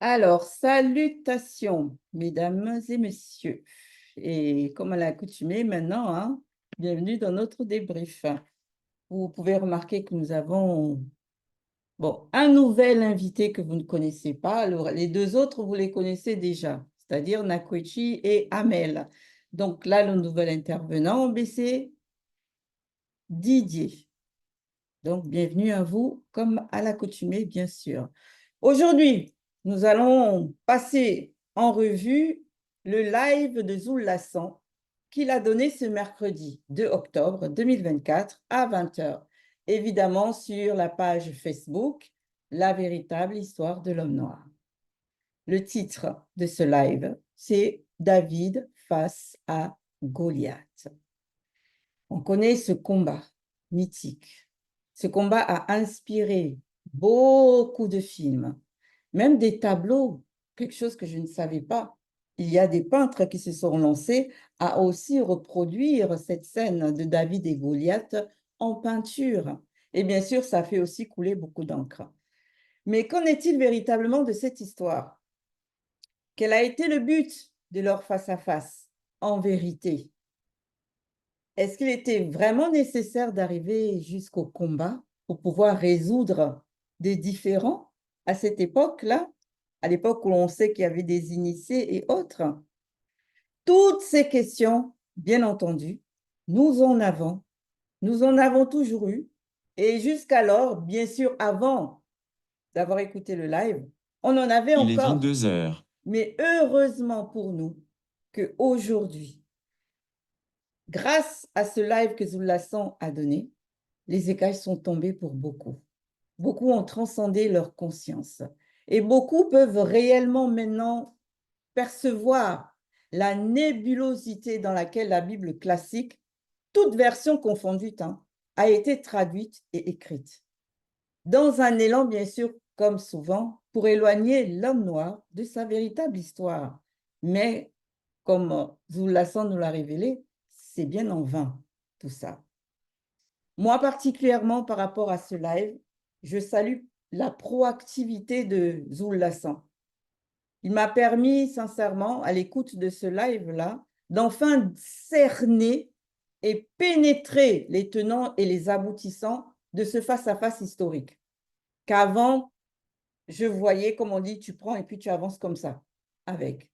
Alors, salutations, mesdames et messieurs. Et comme à l'accoutumée maintenant, bienvenue dans notre débrief. Vous pouvez remarquer que nous avons un nouvel invité que vous ne connaissez pas. Alors, les deux autres, vous les connaissez déjà, c'est-à-dire Nakwechi et Amel. Donc là, le nouvel intervenant, c'est Didier. Donc, bienvenue à vous, comme à l'accoutumée, bien sûr. Aujourd'hui, nous allons passer en revue le live de Zoul Lassan qu'il a donné ce mercredi 2 octobre 2024 à 20 h. Évidemment, sur la page Facebook, La véritable histoire de l'homme noir. Le titre de ce live, c'est David face à Goliath. On connaît ce combat mythique. Ce combat a inspiré beaucoup de films, même des tableaux, quelque chose que je ne savais pas. Il y a des peintres qui se sont lancés à aussi reproduire cette scène de David et Goliath en peinture. Et bien sûr, ça fait aussi couler beaucoup d'encre. Mais qu'en est-il véritablement de cette histoire? Quel a été le but de leur face-à-face, en vérité? Est-ce qu'il était vraiment nécessaire d'arriver jusqu'au combat pour pouvoir résoudre des différends à cette époque-là, à l'époque où l'on sait qu'il y avait des initiés et autres? Toutes ces questions, bien entendu, nous en avons, nous en avons toujours eu. Et jusqu'alors, bien sûr, avant d'avoir écouté le live, on en avait Il est encore. 22 heures. Mais heureusement pour nous qu'aujourd'hui, grâce à ce live que Zoul Lassan a donné, les écailles sont tombées pour beaucoup. Beaucoup ont transcendé leur conscience. Et beaucoup peuvent réellement maintenant percevoir la nébulosité dans laquelle la Bible classique, toute version confondue, a été traduite et écrite. Dans un élan, bien sûr, comme souvent, pour éloigner l'homme noir de sa véritable histoire. Mais, comme Zoul Lassan nous l'a révélé, c'est bien en vain, tout ça. Moi, particulièrement par rapport à ce live, je salue la proactivité de Zoul Lassan. Il m'a permis, sincèrement, à l'écoute de ce live-là, d'enfin cerner et pénétrer les tenants et les aboutissants de ce face-à-face historique. Qu'avant, je voyais, comme on dit, tu prends et puis tu avances comme ça, avec.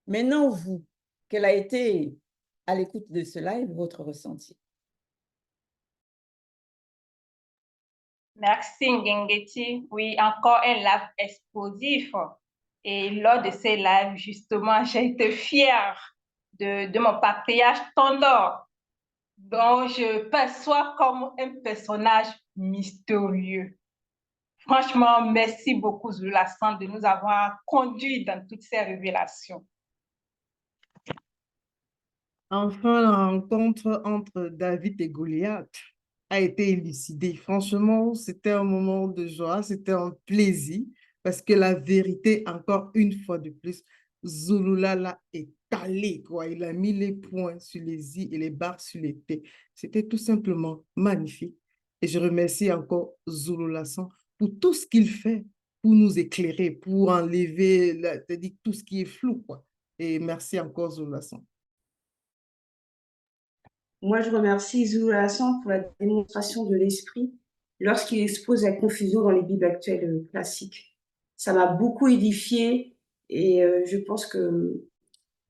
Maintenant, vous, quel a été, à l'écoute de ce live, votre ressenti? Merci Ngengeti. Oui, encore un live explosif. Et lors de ces lives, justement, j'ai été fière de mon patriarche Tondor, dont je perçois comme un personnage mystérieux. Franchement, merci beaucoup, Zoul Lassan, de nous avoir conduits dans toutes ces révélations. Enfin, la rencontre entre David et Goliath a été élucidée. Franchement, c'était un moment de joie, c'était un plaisir, parce que la vérité, encore une fois de plus, Zululala est allé, quoi. Il a mis les points sur les i et les barres sur les t. C'était tout simplement magnifique. Et je remercie encore Zulula pour tout ce qu'il fait pour nous éclairer, pour enlever tout ce qui est flou, quoi. Et merci encore Zulula. Moi, je remercie Zoul Hassan pour la démonstration de l'esprit lorsqu'il expose la confusion dans les Bibles actuelles classiques. Ça m'a beaucoup édifié et je pense que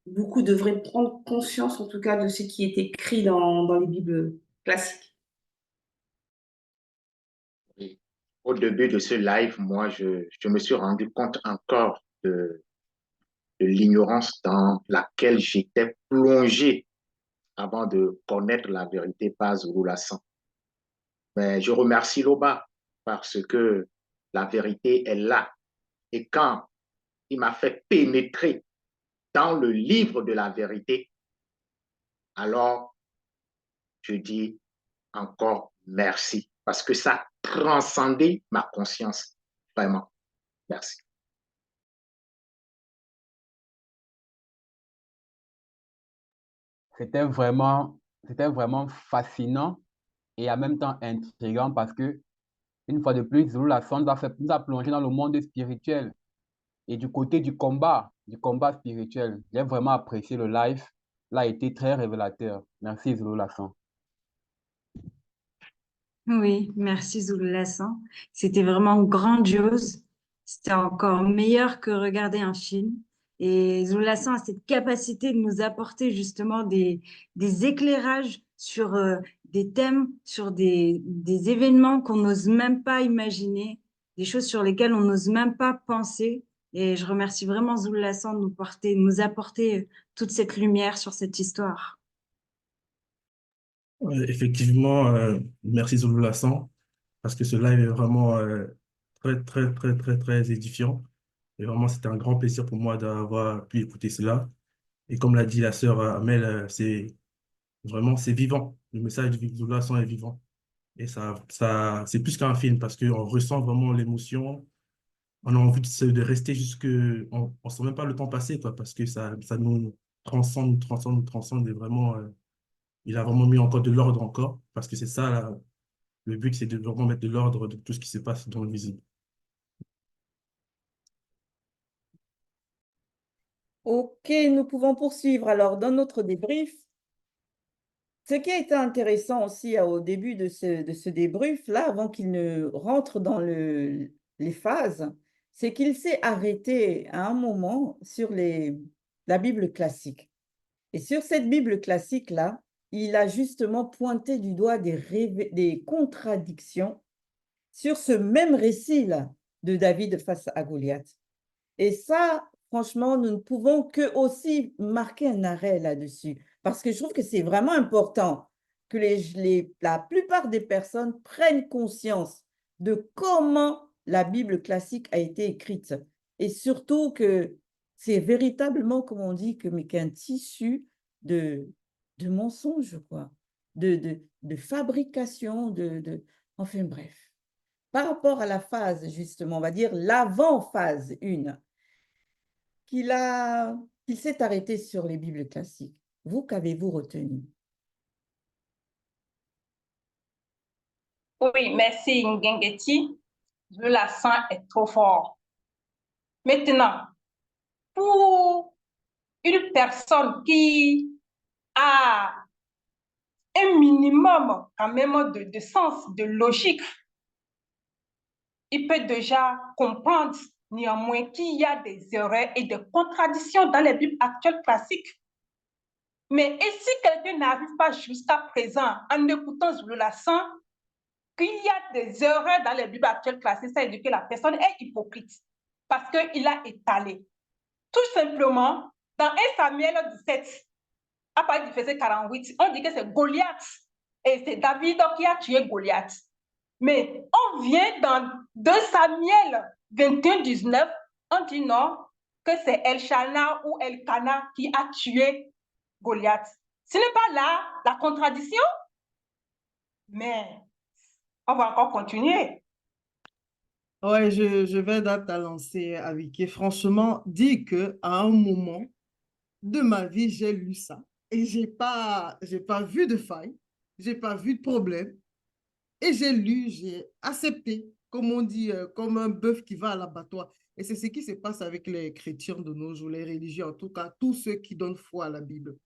beaucoup devraient prendre conscience, en tout cas, de ce qui est écrit dans les Bibles classiques. Au début de ce live, moi, je me suis rendu compte encore de l'ignorance dans laquelle j'étais plongé avant de connaître la vérité par Zoulou Lassan. Mais je remercie Loba parce que la vérité est là. Et quand il m'a fait pénétrer dans le livre de la vérité, alors je dis encore merci parce que ça a transcendé ma conscience. Vraiment. Merci. C'était vraiment fascinant et en même temps intriguant parce que, une fois de plus, Zoulou Lassan nous a plongé dans le monde spirituel. Et du côté du combat spirituel, j'ai vraiment apprécié le live. Là, a été très révélateur. Merci, Zulu Lassan. Oui, merci Zoulassan. C'était vraiment grandiose. C'était encore meilleur que regarder un film. Et Zoulassan a cette capacité de nous apporter justement des éclairages sur des thèmes, sur des événements qu'on n'ose même pas imaginer, des choses sur lesquelles on n'ose même pas penser. Et je remercie vraiment Zoulassan de nous apporter toute cette lumière sur cette histoire. Effectivement, merci Zulu Lassan, parce que ce live est vraiment très, très, très, très, très édifiant. Et vraiment, c'était un grand plaisir pour moi d'avoir pu écouter cela. Et comme l'a dit la sœur Amel, c'est vivant. Le message de Zulu Lassan est vivant. Et c'est plus qu'un film, parce qu'on ressent vraiment l'émotion. On a envie de rester jusque... On ne sent même pas le temps passer, quoi, parce que ça nous transcende, nous transcende, nous transcende. Et vraiment, il a vraiment mis encore de l'ordre encore, parce que c'est ça, là, le but, c'est de vraiment mettre de l'ordre de tout ce qui se passe dans le visible. Ok, nous pouvons poursuivre. Alors, dans notre débrief, ce qui a été intéressant aussi au début de ce débrief-là, avant qu'il ne rentre dans les phases, c'est qu'il s'est arrêté à un moment sur la Bible classique. Et sur cette Bible classique-là, il a justement pointé du doigt des contradictions sur ce même récit-là de David face à Goliath. Et ça, franchement, nous ne pouvons que aussi marquer un arrêt là-dessus, parce que je trouve que c'est vraiment important que la plupart des personnes prennent conscience de comment la Bible classique a été écrite, et surtout que c'est véritablement, comme on dit, qu'un tissu de mensonges, quoi, de fabrication, enfin bref. Par rapport à la phase, justement, on va dire l'avant-phase 1, qu'il s'est arrêté sur les Bibles classiques. Vous, qu'avez-vous retenu? Oui, merci Ngengeti. Le sang est trop fort. Maintenant, pour une personne qui a un minimum quand même de sens, de logique, il peut déjà comprendre néanmoins qu'il y a des erreurs et des contradictions dans les Bibles actuelles classiques. Mais et si quelqu'un n'arrive pas jusqu'à présent, en écoutant Zulu Lassan, qu'il y a des erreurs dans les Bibles actuelles classiques, ça veut dire que la personne est hypocrite parce qu'il a étalé. Tout simplement, dans 1 Samuel 17, à partir du verset 48, on dit que c'est Goliath et c'est David qui a tué Goliath. Mais on vient dans 2 Samuel 21, 19, on dit non, que c'est Elshana ou Elkana qui a tué Goliath. Ce n'est pas là la contradiction, mais on va encore continuer. Ouais, je vais dans ta lancée, Avike. Franchement, dis que à un moment de ma vie, j'ai lu ça et j'ai pas vu de faille, j'ai pas vu de problème et j'ai lu, j'ai accepté, comme on dit, comme un bœuf qui va à l'abattoir. Et c'est ce qui se passe avec les chrétiens de nos jours, les religieux, en tout cas, tous ceux qui donnent foi à la Bible.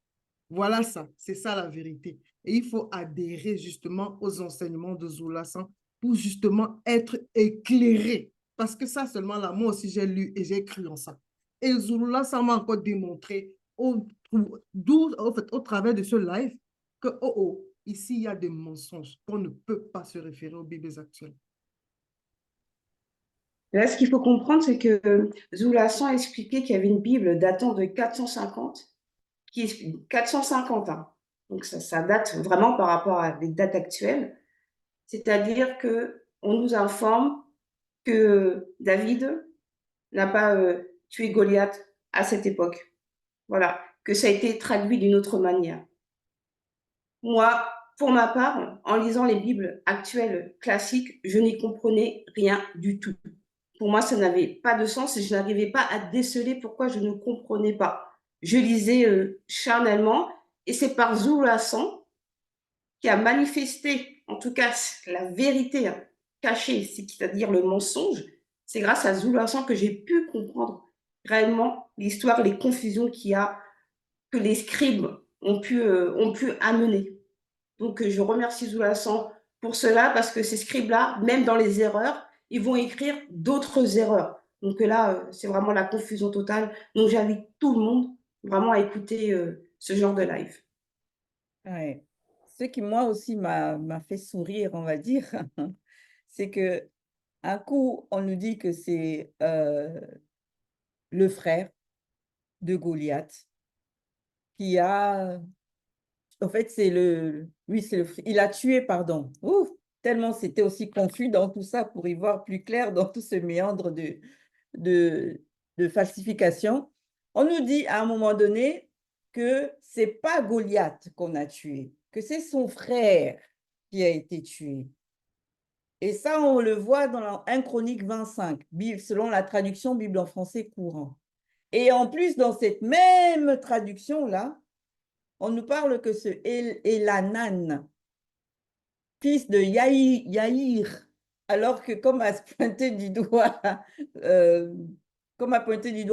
Voilà ça, c'est ça la vérité. Et il faut adhérer justement aux enseignements de Zoulassan pour justement être éclairé. Parce que ça seulement là, moi aussi j'ai lu et j'ai cru en ça. Et Zoulassan m'a encore démontré au travers de ce live que, ici il y a des mensonges qu'on ne peut pas se référer aux Bibles actuelles. Là, ce qu'il faut comprendre, c'est que Zoulassan expliquait qu'il y avait une Bible datant de 450, 450, hein. Donc ça date vraiment par rapport à des dates actuelles. C'est-à-dire qu'on nous informe que David n'a pas tué Goliath à cette époque. Voilà, que ça a été traduit d'une autre manière. Moi, pour ma part, en lisant les Bibles actuelles classiques, je n'y comprenais rien du tout. Pour moi, ça n'avait pas de sens et je n'arrivais pas à déceler pourquoi je ne comprenais pas. Je lisais charnellement et c'est par Zoulassan qui a manifesté, en tout cas, la vérité cachée, c'est-à-dire le mensonge. C'est grâce à Zoulassan que j'ai pu comprendre réellement l'histoire, les confusions que les scribes ont pu amener. Donc, je remercie Zulasan pour cela parce que ces scribes-là, même dans les erreurs, ils vont écrire d'autres erreurs. Donc là, c'est vraiment la confusion totale. Donc, j'invite tout le monde vraiment à écouter ce genre de live. Ouais. Ce qui, moi aussi, m'a fait sourire, on va dire, c'est que un coup, on nous dit que c'est le frère de Goliath qui a, en fait, oui, il a tué, pardon. Ouf, tellement c'était aussi confus dans tout ça pour y voir plus clair dans tout ce méandre de, de falsification. On nous dit à un moment donné que c'est pas Goliath qu'on a tué, que c'est son frère qui a été tué. Et ça, on le voit dans 1 Chronique 25, selon la traduction Bible en français courant. Et en plus, dans cette même traduction-là, on nous parle que ce Elanan, fils de Yaïr, alors que comme a pointé du doigt,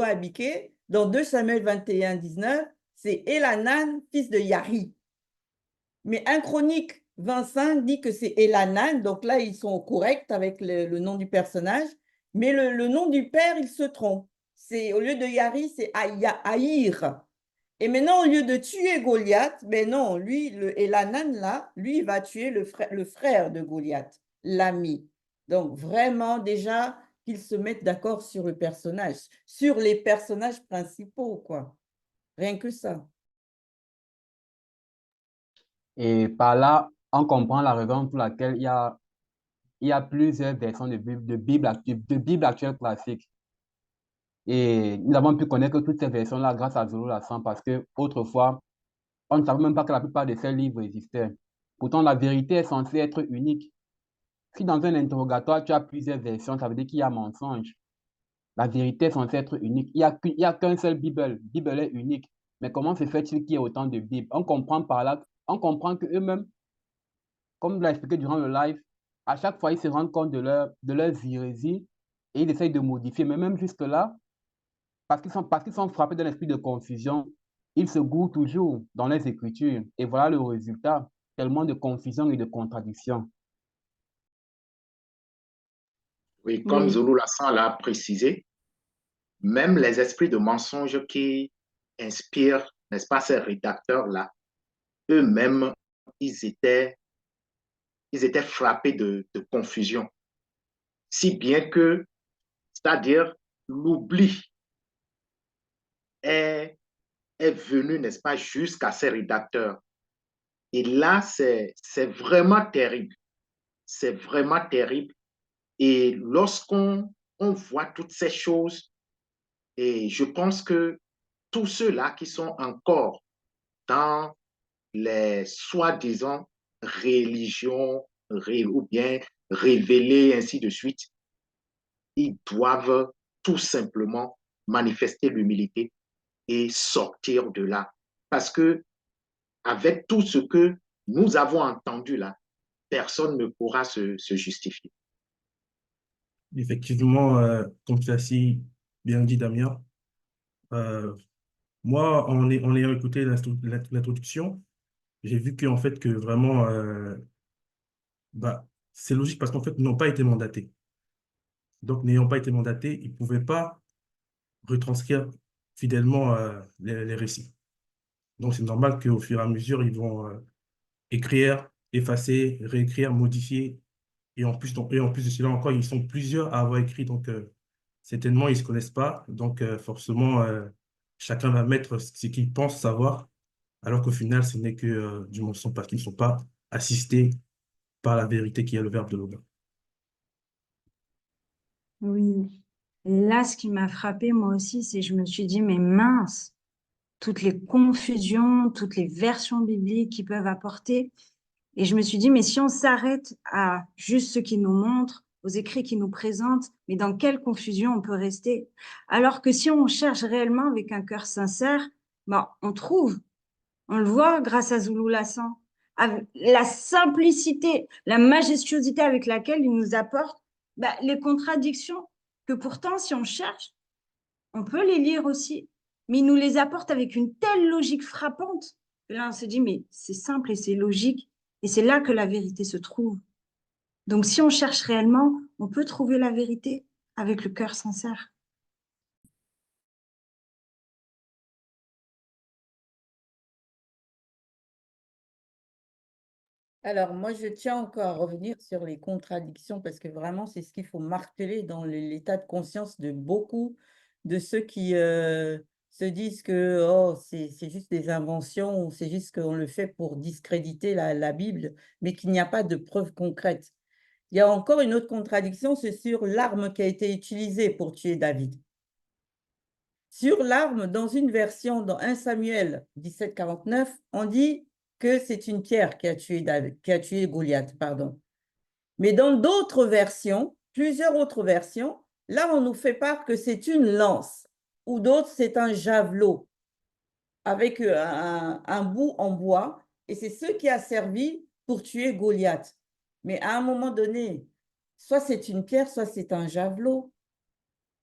Abiké, dans 2 Samuel 21, 19, c'est Elanan, fils de Yari. Mais 1 Chronique 25 dit que c'est Elanan, donc là, ils sont corrects avec le nom du personnage, mais le nom du père, il se trompe. Au lieu de Yari, c'est Aïr. Et maintenant, au lieu de tuer Goliath, ben non, lui, Elanan, là, lui, il va tuer le frère de Goliath, l'ami. Donc, vraiment, déjà, qu'ils se mettent d'accord sur le personnage, sur les personnages principaux, quoi. Rien que ça. Et par là, on comprend la raison pour laquelle il y a plusieurs versions de Bible actuelle classique. Et nous avons pu connaître toutes ces versions-là grâce à Zulu Lassan parce que autrefois, on ne savait même pas que la plupart de ces livres existaient. Pourtant, la vérité est censée être unique. Si dans un interrogatoire, tu as plusieurs versions, ça veut dire qu'il y a mensonge. La vérité est censée être unique. Il n'y a qu'un seul Bible. Bible est unique. Mais comment se fait-il qu'il y ait autant de Bibles? On comprend par là, on comprend qu'eux-mêmes, comme l'a expliqué durant le live, à chaque fois, ils se rendent compte de leurs hérésies et ils essayent de modifier. Mais même jusque-là, parce qu'ils sont frappés d'un esprit de confusion, ils se gourrent toujours dans les Écritures. Et voilà le résultat, tellement de confusion et de contradictions. Oui, comme Oui. Zulu Lassan l'a précisé, même les esprits de mensonge qui inspirent, n'est-ce pas, ces rédacteurs-là, eux-mêmes, ils étaient, ils étaient frappés de confusion. Si bien que, c'est-à-dire, l'oubli est, est venu, n'est-ce pas, jusqu'à ces rédacteurs. Et là, c'est vraiment terrible. C'est vraiment terrible. Et lorsqu'on voit toutes ces choses, et je pense que tous ceux-là qui sont encore dans les soi-disant religions ou bien révélées, ainsi de suite, ils doivent tout simplement manifester l'humilité et sortir de là. Parce que avec tout ce que nous avons entendu là, personne ne pourra se justifier. Effectivement, comme tu as si bien dit, Damien, euh, moi, en ayant écouté l'introduction, j'ai vu qu'en fait, que vraiment, bah, c'est logique parce qu'en fait, ils n'ont pas été mandatés. Donc, n'ayant pas été mandatés, ils ne pouvaient pas retranscrire fidèlement les récits. Donc, c'est normal qu'au fur et à mesure, ils vont écrire, effacer, réécrire, modifier. Et en plus de cela encore, ils sont plusieurs à avoir écrit. Donc, certainement, ils ne se connaissent pas. Donc, forcément, chacun va mettre ce qu'il pense savoir, alors qu'au final, ce n'est que du mensonge parce qu'ils ne sont pas assistés par la vérité qui est le verbe de l'Aube. Oui. Et là, ce qui m'a frappé moi aussi, c'est que je me suis dit, mais mince, toutes les confusions, toutes les versions bibliques qu'ils peuvent apporter. Et je me suis dit, mais si on s'arrête à juste ce qu'ils nous montrent, aux écrits qu'ils nous présentent, mais dans quelle confusion on peut rester? Alors que si on cherche réellement avec un cœur sincère, ben, on trouve. On le voit grâce à Zulu Lassan. La simplicité, la majestuosité avec laquelle il nous apporte les contradictions que pourtant, si on cherche, on peut les lire aussi, mais il nous les apporte avec une telle logique frappante que là, on se dit, mais c'est simple et c'est logique, et c'est là que la vérité se trouve. Donc, si on cherche réellement, on peut trouver la vérité avec le cœur sincère. Alors, moi, je tiens encore à revenir sur les contradictions parce que vraiment, c'est ce qu'il faut marteler dans l'état de conscience de beaucoup de ceux qui se disent que oh, c'est juste des inventions, ou c'est juste qu'on le fait pour discréditer la Bible, mais qu'il n'y a pas de preuves concrètes. Il y a encore une autre contradiction, c'est sur l'arme qui a été utilisée pour tuer David. Sur l'arme, dans une version, dans 1 Samuel 17,49, on dit que c'est une pierre qui a tué Goliath, pardon. Mais dans d'autres versions, plusieurs autres versions, là, on nous fait part que c'est une lance, ou d'autres, c'est un javelot, avec un bout en bois, et c'est ce qui a servi pour tuer Goliath. Mais à un moment donné, soit c'est une pierre, soit c'est un javelot.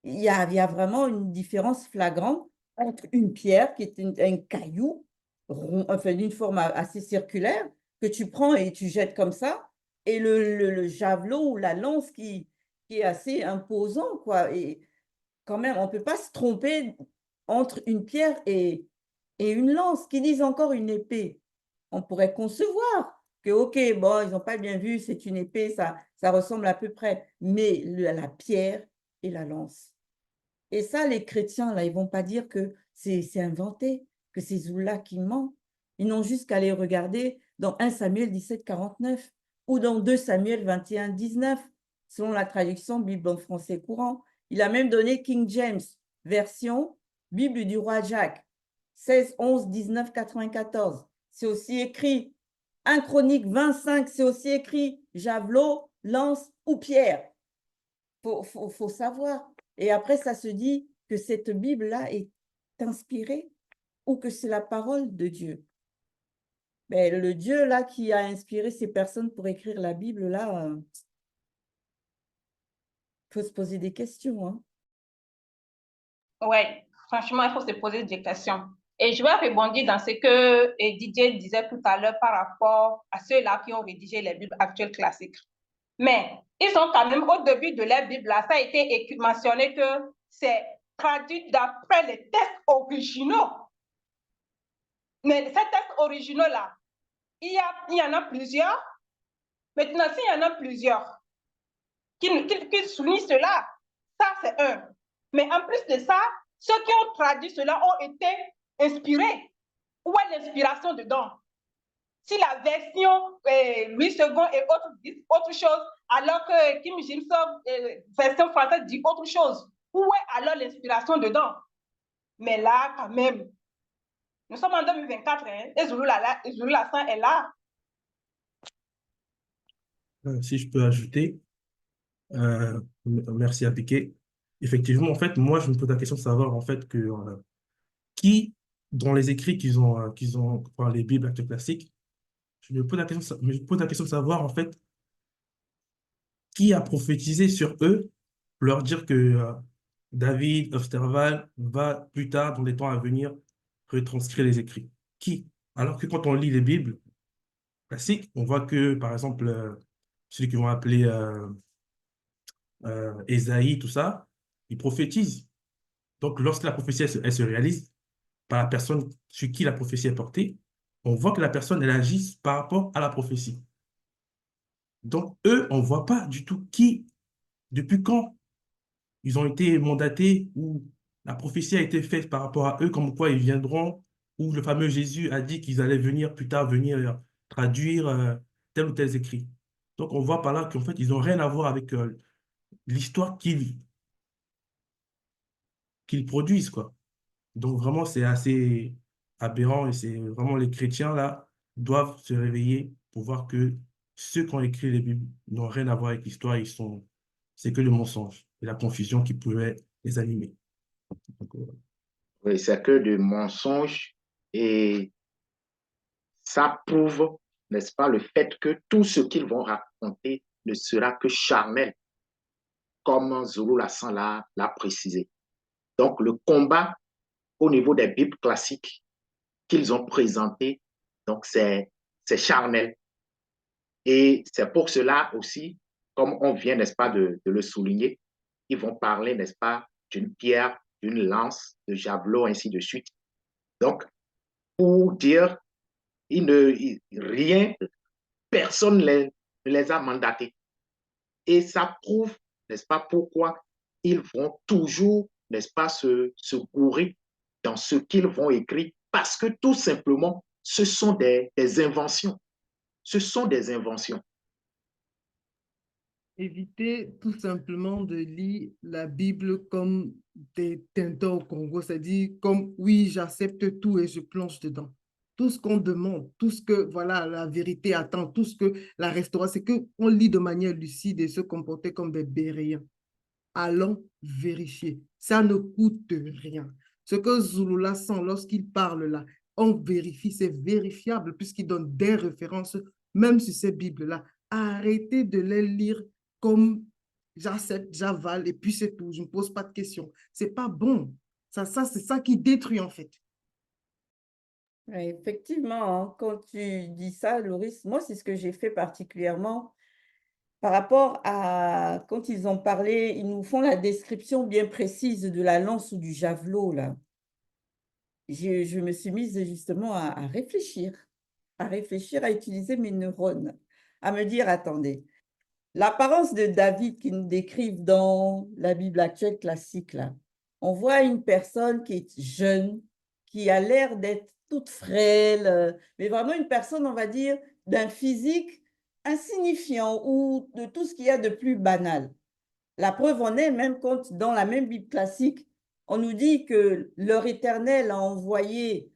Il y a vraiment une différence flagrante entre une pierre qui est un caillou, enfin d'une forme assez circulaire, que tu prends et tu jettes comme ça, et le javelot ou la lance qui est assez imposant, quoi. Et quand même, on ne peut pas se tromper entre une pierre et une lance, qui disent encore une épée. On pourrait concevoir que, OK, bon, ils n'ont pas bien vu, c'est une épée, ça ressemble à peu près, mais la pierre et la lance. Et ça, les chrétiens, là, ils ne vont pas dire que c'est inventé, que c'est Zoula qui ment. Ils n'ont juste qu'à aller regarder dans 1 Samuel 17,49 ou dans 2 Samuel 21,19, selon la traduction Bible en français courant. Il a même donné King James, version Bible du roi Jacques, 16, 11, 19, 94. C'est aussi écrit 1 Chronique 25, c'est aussi écrit javelot, lance ou pierre. Faut savoir. Et après, ça se dit que cette Bible-là est inspirée ou que c'est la parole de Dieu. Mais le Dieu là qui a inspiré ces personnes pour écrire la Bible, là, faut se poser des questions, hein. Ouais, franchement, il faut se poser des questions. Et je vais rebondir dans ce que Didier disait tout à l'heure par rapport à ceux-là qui ont rédigé les Bibles actuelles classiques. Mais ils ont quand même, au début de la Bible, là, ça a été mentionné que c'est traduit d'après les textes originaux. Mais ces textes originaux-là, il y en a plusieurs. Maintenant, s'il y en a plusieurs qui soulignent cela, ça c'est un. Mais en plus de ça, ceux qui ont traduit cela ont été inspirés. Où est l'inspiration dedans? Si la version Louis II et autres disent autre chose, alors que Kim Jin-suk, version française, dit autre chose, où est alors l'inspiration dedans? Mais là, quand même, nous sommes en 2024, hein, et Zulu Lassan est là. Si je peux ajouter, merci à Piqué. Effectivement, en fait, moi, je me pose la question de savoir, en fait, qui, dans les écrits enfin, les Bibles actuelles classiques, je me pose la question de savoir, en fait, qui a prophétisé sur eux pour leur dire que David Osterwald va plus tard, dans les temps à venir, retranscrire les écrits. Qui? Alors que quand on lit les Bibles classiques, on voit que, par exemple, celui qu'ils vont appeler Ésaïe, tout ça, il prophétise. Donc, lorsque la prophétie elle se réalise par la personne sur qui la prophétie est portée, on voit que la personne, elle agit par rapport à la prophétie. Donc, eux, on ne voit pas du tout qui, depuis quand ils ont été mandatés ou la prophétie a été faite par rapport à eux, comme quoi ils viendront, ou le fameux Jésus a dit qu'ils allaient venir plus tard, venir traduire tel ou tel écrit. Donc, on voit par là qu'en fait, ils n'ont rien à voir avec l'histoire qu'ils produisent, quoi. Donc, vraiment, c'est assez aberrant et c'est vraiment les chrétiens, là, doivent se réveiller pour voir que ceux qui ont écrit les Bibles n'ont rien à voir avec l'histoire, c'est que le mensonge et la confusion qui pourrait les animer. Donc, Oui, c'est que de mensonges et ça prouve, n'est-ce pas, le fait que tout ce qu'ils vont raconter ne sera que charnel, comme Zulu Lassan l'a précisé. Donc, le combat au niveau des Bibles classiques qu'ils ont présenté, donc c'est charnel. Et c'est pour cela aussi, comme on vient, n'est-ce pas, de le souligner, ils vont parler, n'est-ce pas, d'une pierre, d'une lance, de javelot, ainsi de suite. Donc, pour dire, rien, personne ne les a mandatés. Et ça prouve, n'est-ce pas, pourquoi ils vont toujours, n'est-ce pas, se gourer dans ce qu'ils vont écrire, parce que tout simplement, ce sont des inventions. Ce sont des inventions. Éviter tout simplement de lire la Bible comme des Tintins au Congo, c'est-à-dire comme oui, j'accepte tout et je plonge dedans. Tout ce qu'on demande, tout ce que voilà, la vérité attend, tout ce que la restauration, c'est qu'on lit de manière lucide et se comporter comme des béréens. Allons vérifier. Ça ne coûte rien. Ce que Zulula sent lorsqu'il parle là, on vérifie, c'est vérifiable puisqu'il donne des références, même sur ces Bibles-là. Arrêtez de les lire comme j'accepte, j'avale et puis c'est tout. Je ne me pose pas de questions. C'est pas bon. C'est ça qui détruit en fait. Effectivement, hein, quand tu dis ça, Loris, moi, c'est ce que j'ai fait particulièrement par rapport à quand ils ont parlé, ils nous font la description bien précise de la lance ou du javelot, là. Je me suis mise justement à réfléchir, à utiliser mes neurones, à me dire, attendez, l'apparence de David qui nous décrivent dans la Bible actuelle classique, là, on voit une personne qui est jeune, qui a l'air d'être toute frêle, mais vraiment une personne, on va dire, d'un physique insignifiant ou de tout ce qu'il y a de plus banal. La preuve en est même quand dans la même Bible classique, on nous dit que leur Éternel a envoyé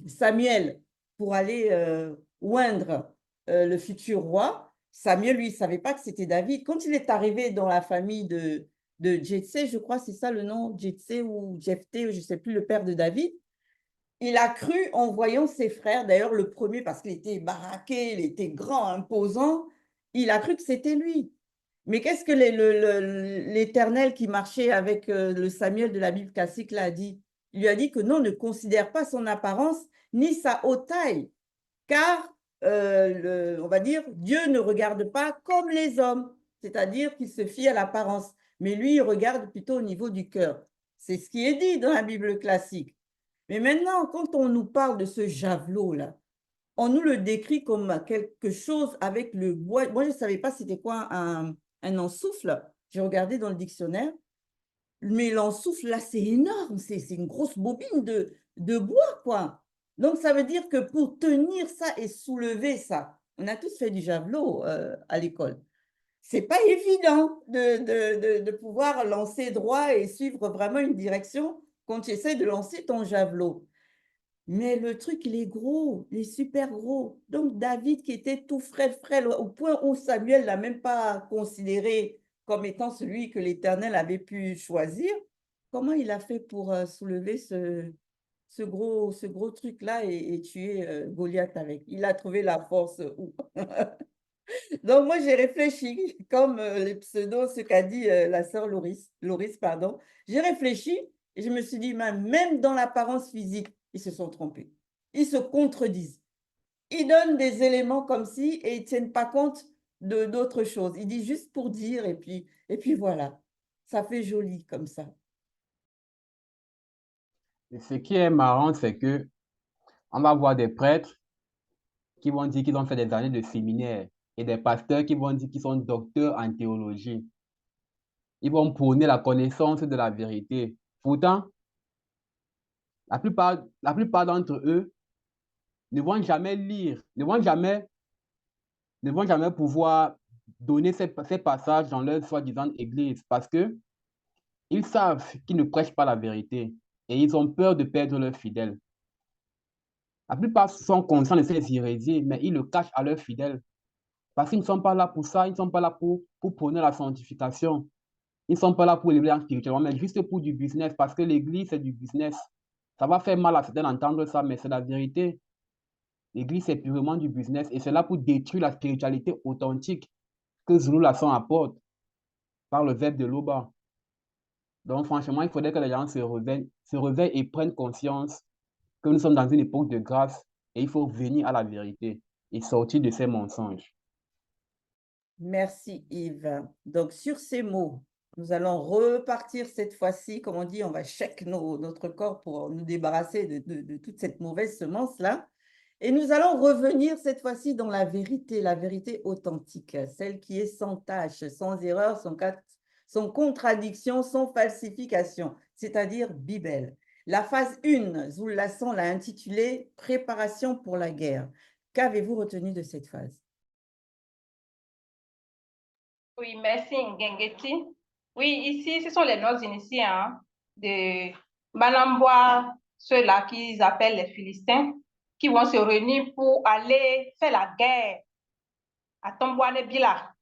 Samuel pour aller oindre le futur roi. Samuel, lui, ne savait pas que c'était David. Quand il est arrivé dans la famille de Jetsé, je crois c'est ça le nom, Jetsé ou Jephthé, je ne sais plus, le père de David, il a cru en voyant ses frères, d'ailleurs le premier parce qu'il était baraqué, il était grand, imposant, il a cru que c'était lui. Mais qu'est-ce que l'Éternel qui marchait avec le Samuel de la Bible classique l'a dit? Il lui a dit que non, ne considère pas son apparence ni sa haute taille, car, on va dire, Dieu ne regarde pas comme les hommes, c'est-à-dire qu'il se fie à l'apparence, mais lui, il regarde plutôt au niveau du cœur. C'est ce qui est dit dans la Bible classique. Mais maintenant, quand on nous parle de ce javelot-là, on nous le décrit comme quelque chose avec le bois. Moi, je ne savais pas c'était quoi un ensouffle. J'ai regardé dans le dictionnaire. Mais l'ensouffle, là, c'est énorme. C'est une grosse bobine de bois, quoi. Donc, ça veut dire que pour tenir ça et soulever ça, on a tous fait du javelot à l'école. C'est pas évident de pouvoir lancer droit et suivre vraiment une direction quand tu essaies de lancer ton javelot. Mais le truc, il est gros, il est super gros. Donc, David, qui était tout frêle, frêle, au point où Samuel l'a même pas considéré comme étant celui que l'Éternel avait pu choisir, comment il a fait pour soulever ce gros truc-là et tuer Goliath avec? Il a trouvé la force où? Donc, moi, j'ai réfléchi, comme les pseudos, ce qu'a dit la sœur Loris, pardon. J'ai réfléchi et je me suis dit, même dans l'apparence physique, ils se sont trompés. Ils se contredisent. Ils donnent des éléments comme si et ils ne tiennent pas compte d'autres choses. Ils disent juste pour dire et puis voilà. Ça fait joli comme ça. Et ce qui est marrant, c'est que on va voir des prêtres qui vont dire qu'ils ont fait des années de séminaire et des pasteurs qui vont dire qu'ils sont docteurs en théologie. Ils vont prôner la connaissance de la vérité. Pourtant, la plupart d'entre eux ne vont jamais lire, ne vont jamais pouvoir donner ces passages dans leur soi-disant église parce que ils savent qu'ils ne prêchent pas la vérité et ils ont peur de perdre leurs fidèles. La plupart sont conscients de ces hérésies, mais ils le cachent à leurs fidèles parce qu'ils ne sont pas là pour ça, ils ne sont pas là pour prôner la sanctification. Ils ne sont pas là pour élever spirituellement, mais juste pour du business parce que l'église, c'est du business. Ça va faire mal à certains d'entendre ça, mais c'est la vérité. L'église, c'est purement du business et c'est là pour détruire la spiritualité authentique que Zulu Lasson apporte par le verbe de l'Oba. Donc, franchement, il faudrait que les gens se réveillent et prennent conscience que nous sommes dans une époque de grâce et il faut venir à la vérité et sortir de ces mensonges. Merci Yves. Donc sur ces mots, nous allons repartir cette fois-ci, comme on dit, on va check notre corps pour nous débarrasser de toute cette mauvaise semence-là. Et nous allons revenir cette fois-ci dans la vérité authentique, celle qui est sans tâche, sans erreur, sans contradiction, sans falsification, c'est-à-dire Bible. La phase 1, Zoulasson l'a intitulée « Préparation pour la guerre ». Qu'avez-vous retenu de cette phase? Oui, merci Ngengeti. Oui, ici, ce sont les non-initiés de Manambois, ceux-là qu'ils appellent les Philistins, qui vont se réunir pour aller faire la guerre à Tombouane-Bila.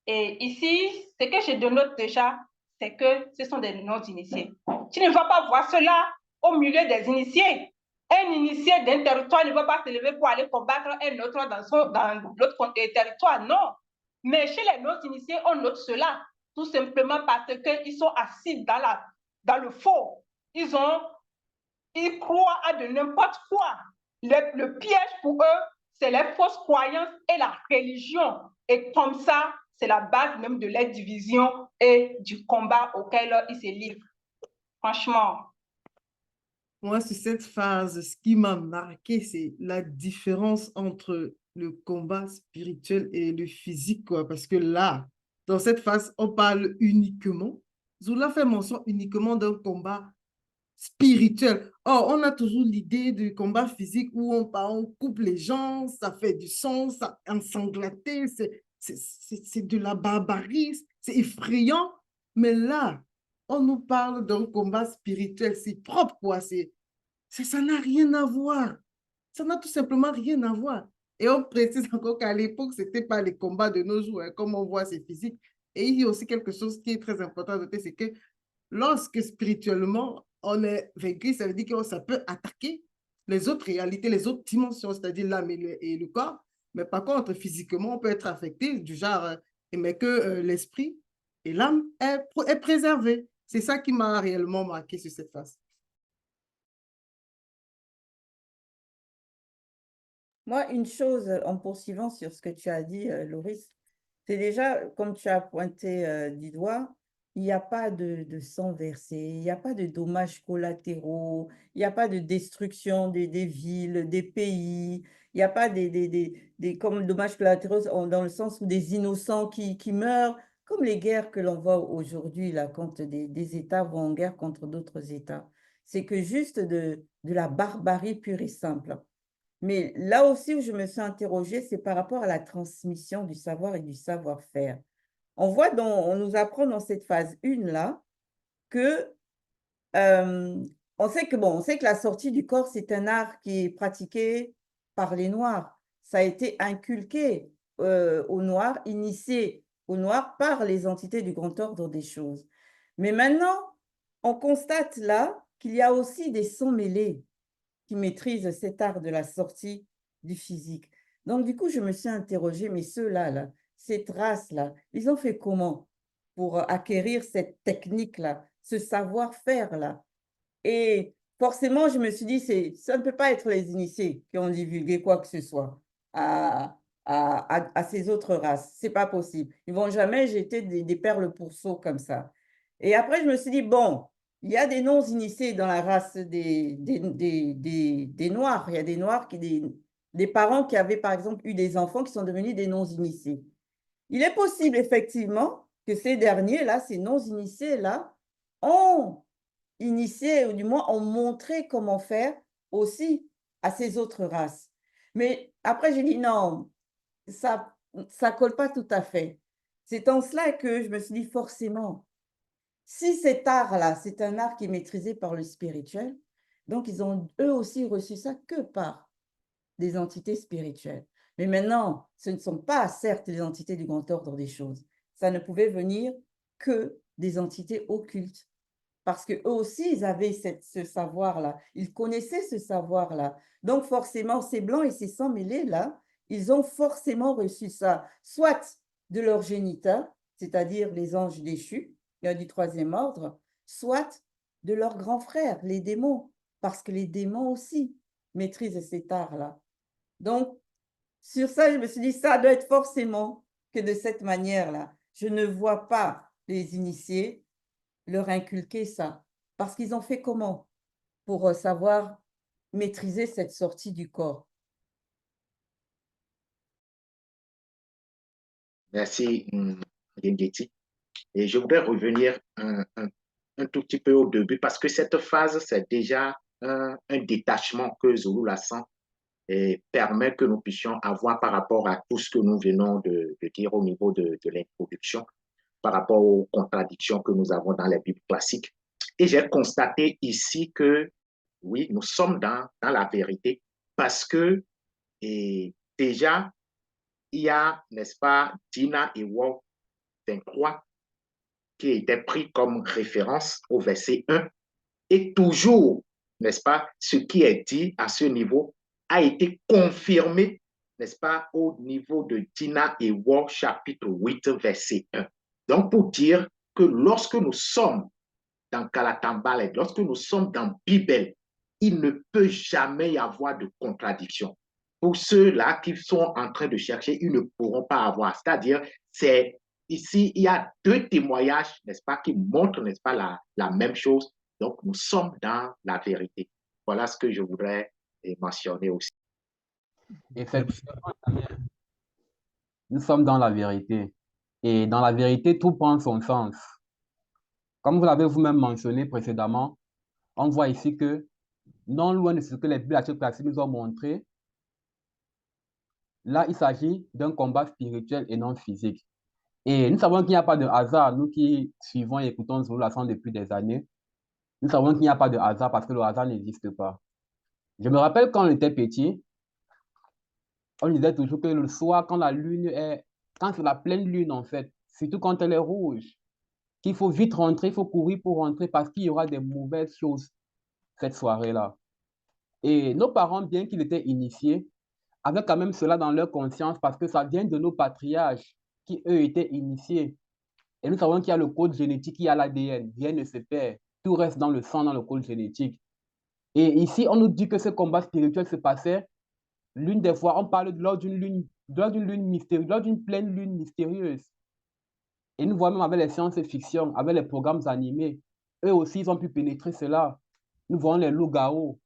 Et ici, ce que je dénote déjà, c'est que ce sont des non-initiés. Tu ne vas pas voir cela au milieu des initiés. Un initié d'un territoire ne va pas se lever pour aller combattre un autre dans l'autre territoire, non. Mais chez les non-initiés, on note cela, tout simplement parce qu'ils sont assis dans le faux. Ils croient à de n'importe quoi. Le piège pour eux, c'est les fausses croyances et la religion. Et comme ça, c'est la base même de leur division et du combat auquel ils se livrent. Franchement. Moi, sur cette phase, ce qui m'a marqué, c'est la différence entre le combat spirituel et le physique, quoi. Parce que là, dans cette phase, on parle uniquement, Zoula fait mention uniquement d'un combat spirituel. Or, on a toujours l'idée du combat physique où on coupe les gens, ça fait du sang, ça ensanglanté, c'est de la barbarie, c'est effrayant. Mais là, on nous parle d'un combat spirituel, c'est propre, quoi. Ça n'a rien à voir. Ça n'a tout simplement rien à voir. Et on précise encore qu'à l'époque, ce n'était pas les combats de nos jours, hein, comme on voit, c'est physique. Et il y a aussi quelque chose qui est très important à noter, c'est que lorsque spirituellement, on est vaincu, ça veut dire que ça peut attaquer les autres réalités, les autres dimensions, c'est-à-dire l'âme et le corps. Mais par contre, physiquement, on peut être affecté du genre, mais que l'esprit et l'âme est préservé. C'est ça qui m'a réellement marqué sur cette phase. Moi, une chose, en poursuivant sur ce que tu as dit, Loris, c'est déjà, comme tu as pointé du doigt, il n'y a pas de sang versé, il n'y a pas de dommages collatéraux, il n'y a pas de destruction des villes, des pays, il n'y a pas comme dommages collatéraux dans le sens où des innocents qui meurent, comme les guerres que l'on voit aujourd'hui, là, quand des États vont en guerre contre d'autres États. C'est que juste de la barbarie pure et simple. Mais là aussi où je me suis interrogée, c'est par rapport à la transmission du savoir et du savoir-faire. On nous apprend dans cette phase 1 là que on sait que la sortie du corps, c'est un art qui est pratiqué par les Noirs. Ça a été inculqué aux Noirs, initié aux Noirs par les entités du grand ordre des choses. Mais maintenant, on constate là qu'il y a aussi des sons mêlés qui maîtrisent cet art de la sortie du physique. Donc, du coup, je me suis interrogée, mais ceux-là, cette race-là, ils ont fait comment pour acquérir cette technique-là, ce savoir-faire-là? Et forcément, je me suis dit, ça ne peut pas être les initiés qui ont divulgué quoi que ce soit à ces autres races. Ce n'est pas possible. Ils ne vont jamais jeter des perles pour sceaux comme ça. Et après, je me suis dit, bon, il y a des non-initiés dans la race des Noirs. Il y a des Noirs, des parents qui avaient, par exemple, eu des enfants qui sont devenus des non-initiés. Il est possible, effectivement, que ces derniers-là, ces non-initiés-là, ont initié, ou du moins ont montré comment faire aussi à ces autres races. Mais après, j'ai dit non, ça colle pas tout à fait. C'est en cela que je me suis dit forcément, si cet art-là, c'est un art qui est maîtrisé par le spirituel, donc ils ont eux aussi reçu ça que par des entités spirituelles. Mais maintenant, ce ne sont pas certes les entités du grand ordre des choses. Ça ne pouvait venir que des entités occultes. Parce qu'eux aussi, ils avaient ce savoir-là. Ils connaissaient ce savoir-là. Donc, forcément, ces blancs et ces sangs mêlés-là, ils ont forcément reçu ça, soit de leur géniteur, c'est-à-dire les anges déchus, du troisième ordre, soit de leurs grands frères, les démons, parce que les démons aussi maîtrisent cet art-là. Donc, sur ça, je me suis dit, ça doit être forcément que de cette manière-là. Je ne vois pas les initiés leur inculquer ça. Parce qu'ils ont fait comment pour savoir maîtriser cette sortie du corps? Merci, Ngeti. Et je voudrais revenir un tout petit peu au début parce que cette phase, c'est déjà un détachement que Zulu Lassan permet que nous puissions avoir par rapport à tout ce que nous venons de dire au niveau de l'introduction, par rapport aux contradictions que nous avons dans les Bibles classiques. Et j'ai constaté ici que, oui, nous sommes dans la vérité parce que déjà, il y a, n'est-ce pas, Dina et Walt 23 qui était pris comme référence au verset 1. Et toujours, n'est-ce pas, ce qui est dit à ce niveau a été confirmé, n'est-ce pas, au niveau de Dina et War, chapitre 8, verset 1. Donc, pour dire que lorsque nous sommes dans Kalatambal, lorsque nous sommes dans Bible, il ne peut jamais y avoir de contradiction. Pour ceux-là qui sont en train de chercher, ils ne pourront pas avoir. C'est-à-dire, c'est ici, il y a deux témoignages, n'est-ce pas, qui montrent, n'est-ce pas, la même chose. Donc, nous sommes dans la vérité. Voilà ce que je voudrais mentionner aussi. Effectivement, nous sommes dans la vérité. Et dans la vérité, tout prend son sens. Comme vous l'avez vous-même mentionné précédemment, on voit ici que, non loin de ce que les bibliothécaires classiques nous ont montré, là, il s'agit d'un combat spirituel et non physique. Et nous savons qu'il n'y a pas de hasard, nous qui suivons et écoutons Zulu Lassan depuis des années, nous savons qu'il n'y a pas de hasard parce que le hasard n'existe pas. Je me rappelle quand on était petit, on disait toujours que le soir, quand c'est la pleine lune en fait, surtout quand elle est rouge, qu'il faut vite rentrer, il faut courir pour rentrer parce qu'il y aura des mauvaises choses cette soirée-là. Et nos parents, bien qu'ils étaient initiés, avaient quand même cela dans leur conscience parce que ça vient de nos patriarches qui, eux, étaient initiés. Et nous savons qu'il y a le code génétique, il y a l'ADN, rien ne se perd, tout reste dans le sang, dans le code génétique. Et ici, on nous dit que ce combat spirituel se passait l'une des fois, on parle lors d'une lune mystérieuse, lors d'une pleine lune mystérieuse. Et nous voyons même avec les science-fiction, avec les programmes animés, eux aussi, ils ont pu pénétrer cela. Nous voyons les loups-garous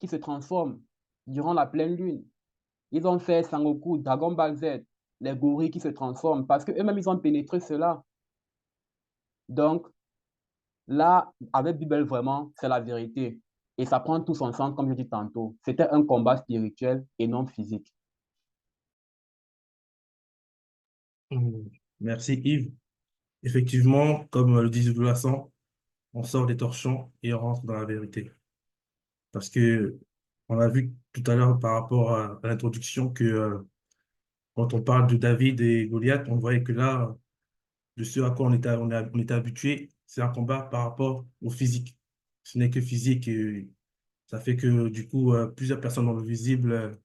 qui se transforment durant la pleine lune. Ils ont fait Sangoku, Dragon Ball Z, les gorilles qui se transforment parce qu'eux-mêmes, ils ont pénétré cela. Donc, là, avec Bible, vraiment, c'est la vérité. Et ça prend tout son sens, comme je dis tantôt. C'était un combat spirituel et non physique. Merci Yves. Effectivement, comme le dit Zulu Lassan, on sort des torchons et on rentre dans la vérité. Parce que on a vu tout à l'heure par rapport à l'introduction que quand on parle de David et Goliath, on voyait que là, de ce à quoi on était habitué, c'est un combat par rapport au physique. Ce n'est que physique et ça fait que du coup, plusieurs personnes dans le visible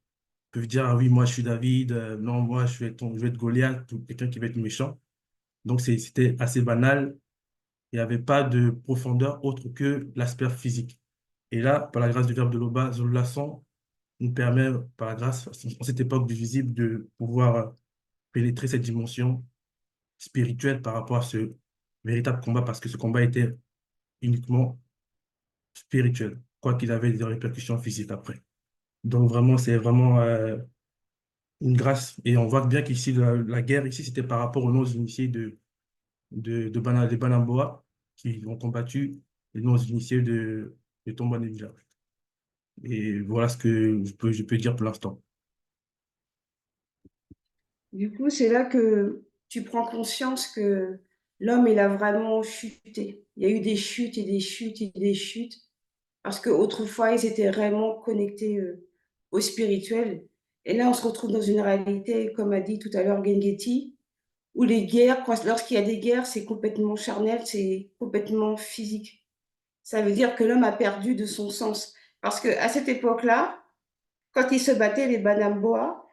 peuvent dire, ah oui, moi je suis David, non, moi je vais être Goliath ou quelqu'un qui va être méchant. Donc c'était assez banal. Il n'y avait pas de profondeur autre que l'aspect physique. Et là, par la grâce du Verbe de l'Oba, Zulu Lassan nous permet, par la grâce, en cette époque du visible, de pouvoir pénétrer cette dimension spirituelle par rapport à ce véritable combat, parce que ce combat était uniquement spirituel, quoi qu'il avait des répercussions physiques après. Donc vraiment, c'est vraiment une grâce. Et on voit bien qu'ici, la guerre, ici, c'était par rapport aux non-initiés des Banamboa qui ont combattu les non-initiés de Tomba Nevila. Et voilà ce que je peux dire pour l'instant. Du coup, c'est là que tu prends conscience que l'homme, il a vraiment chuté. Il y a eu des chutes et des chutes et des chutes, parce qu'autrefois, ils étaient réellement connectés au spirituel. Et là, on se retrouve dans une réalité, comme a dit tout à l'heure Gengeti, où les guerres, lorsqu'il y a des guerres, c'est complètement charnel, c'est complètement physique. Ça veut dire que l'homme a perdu de son sens. Parce qu'à cette époque-là, quand ils se battaient, les Banamboa,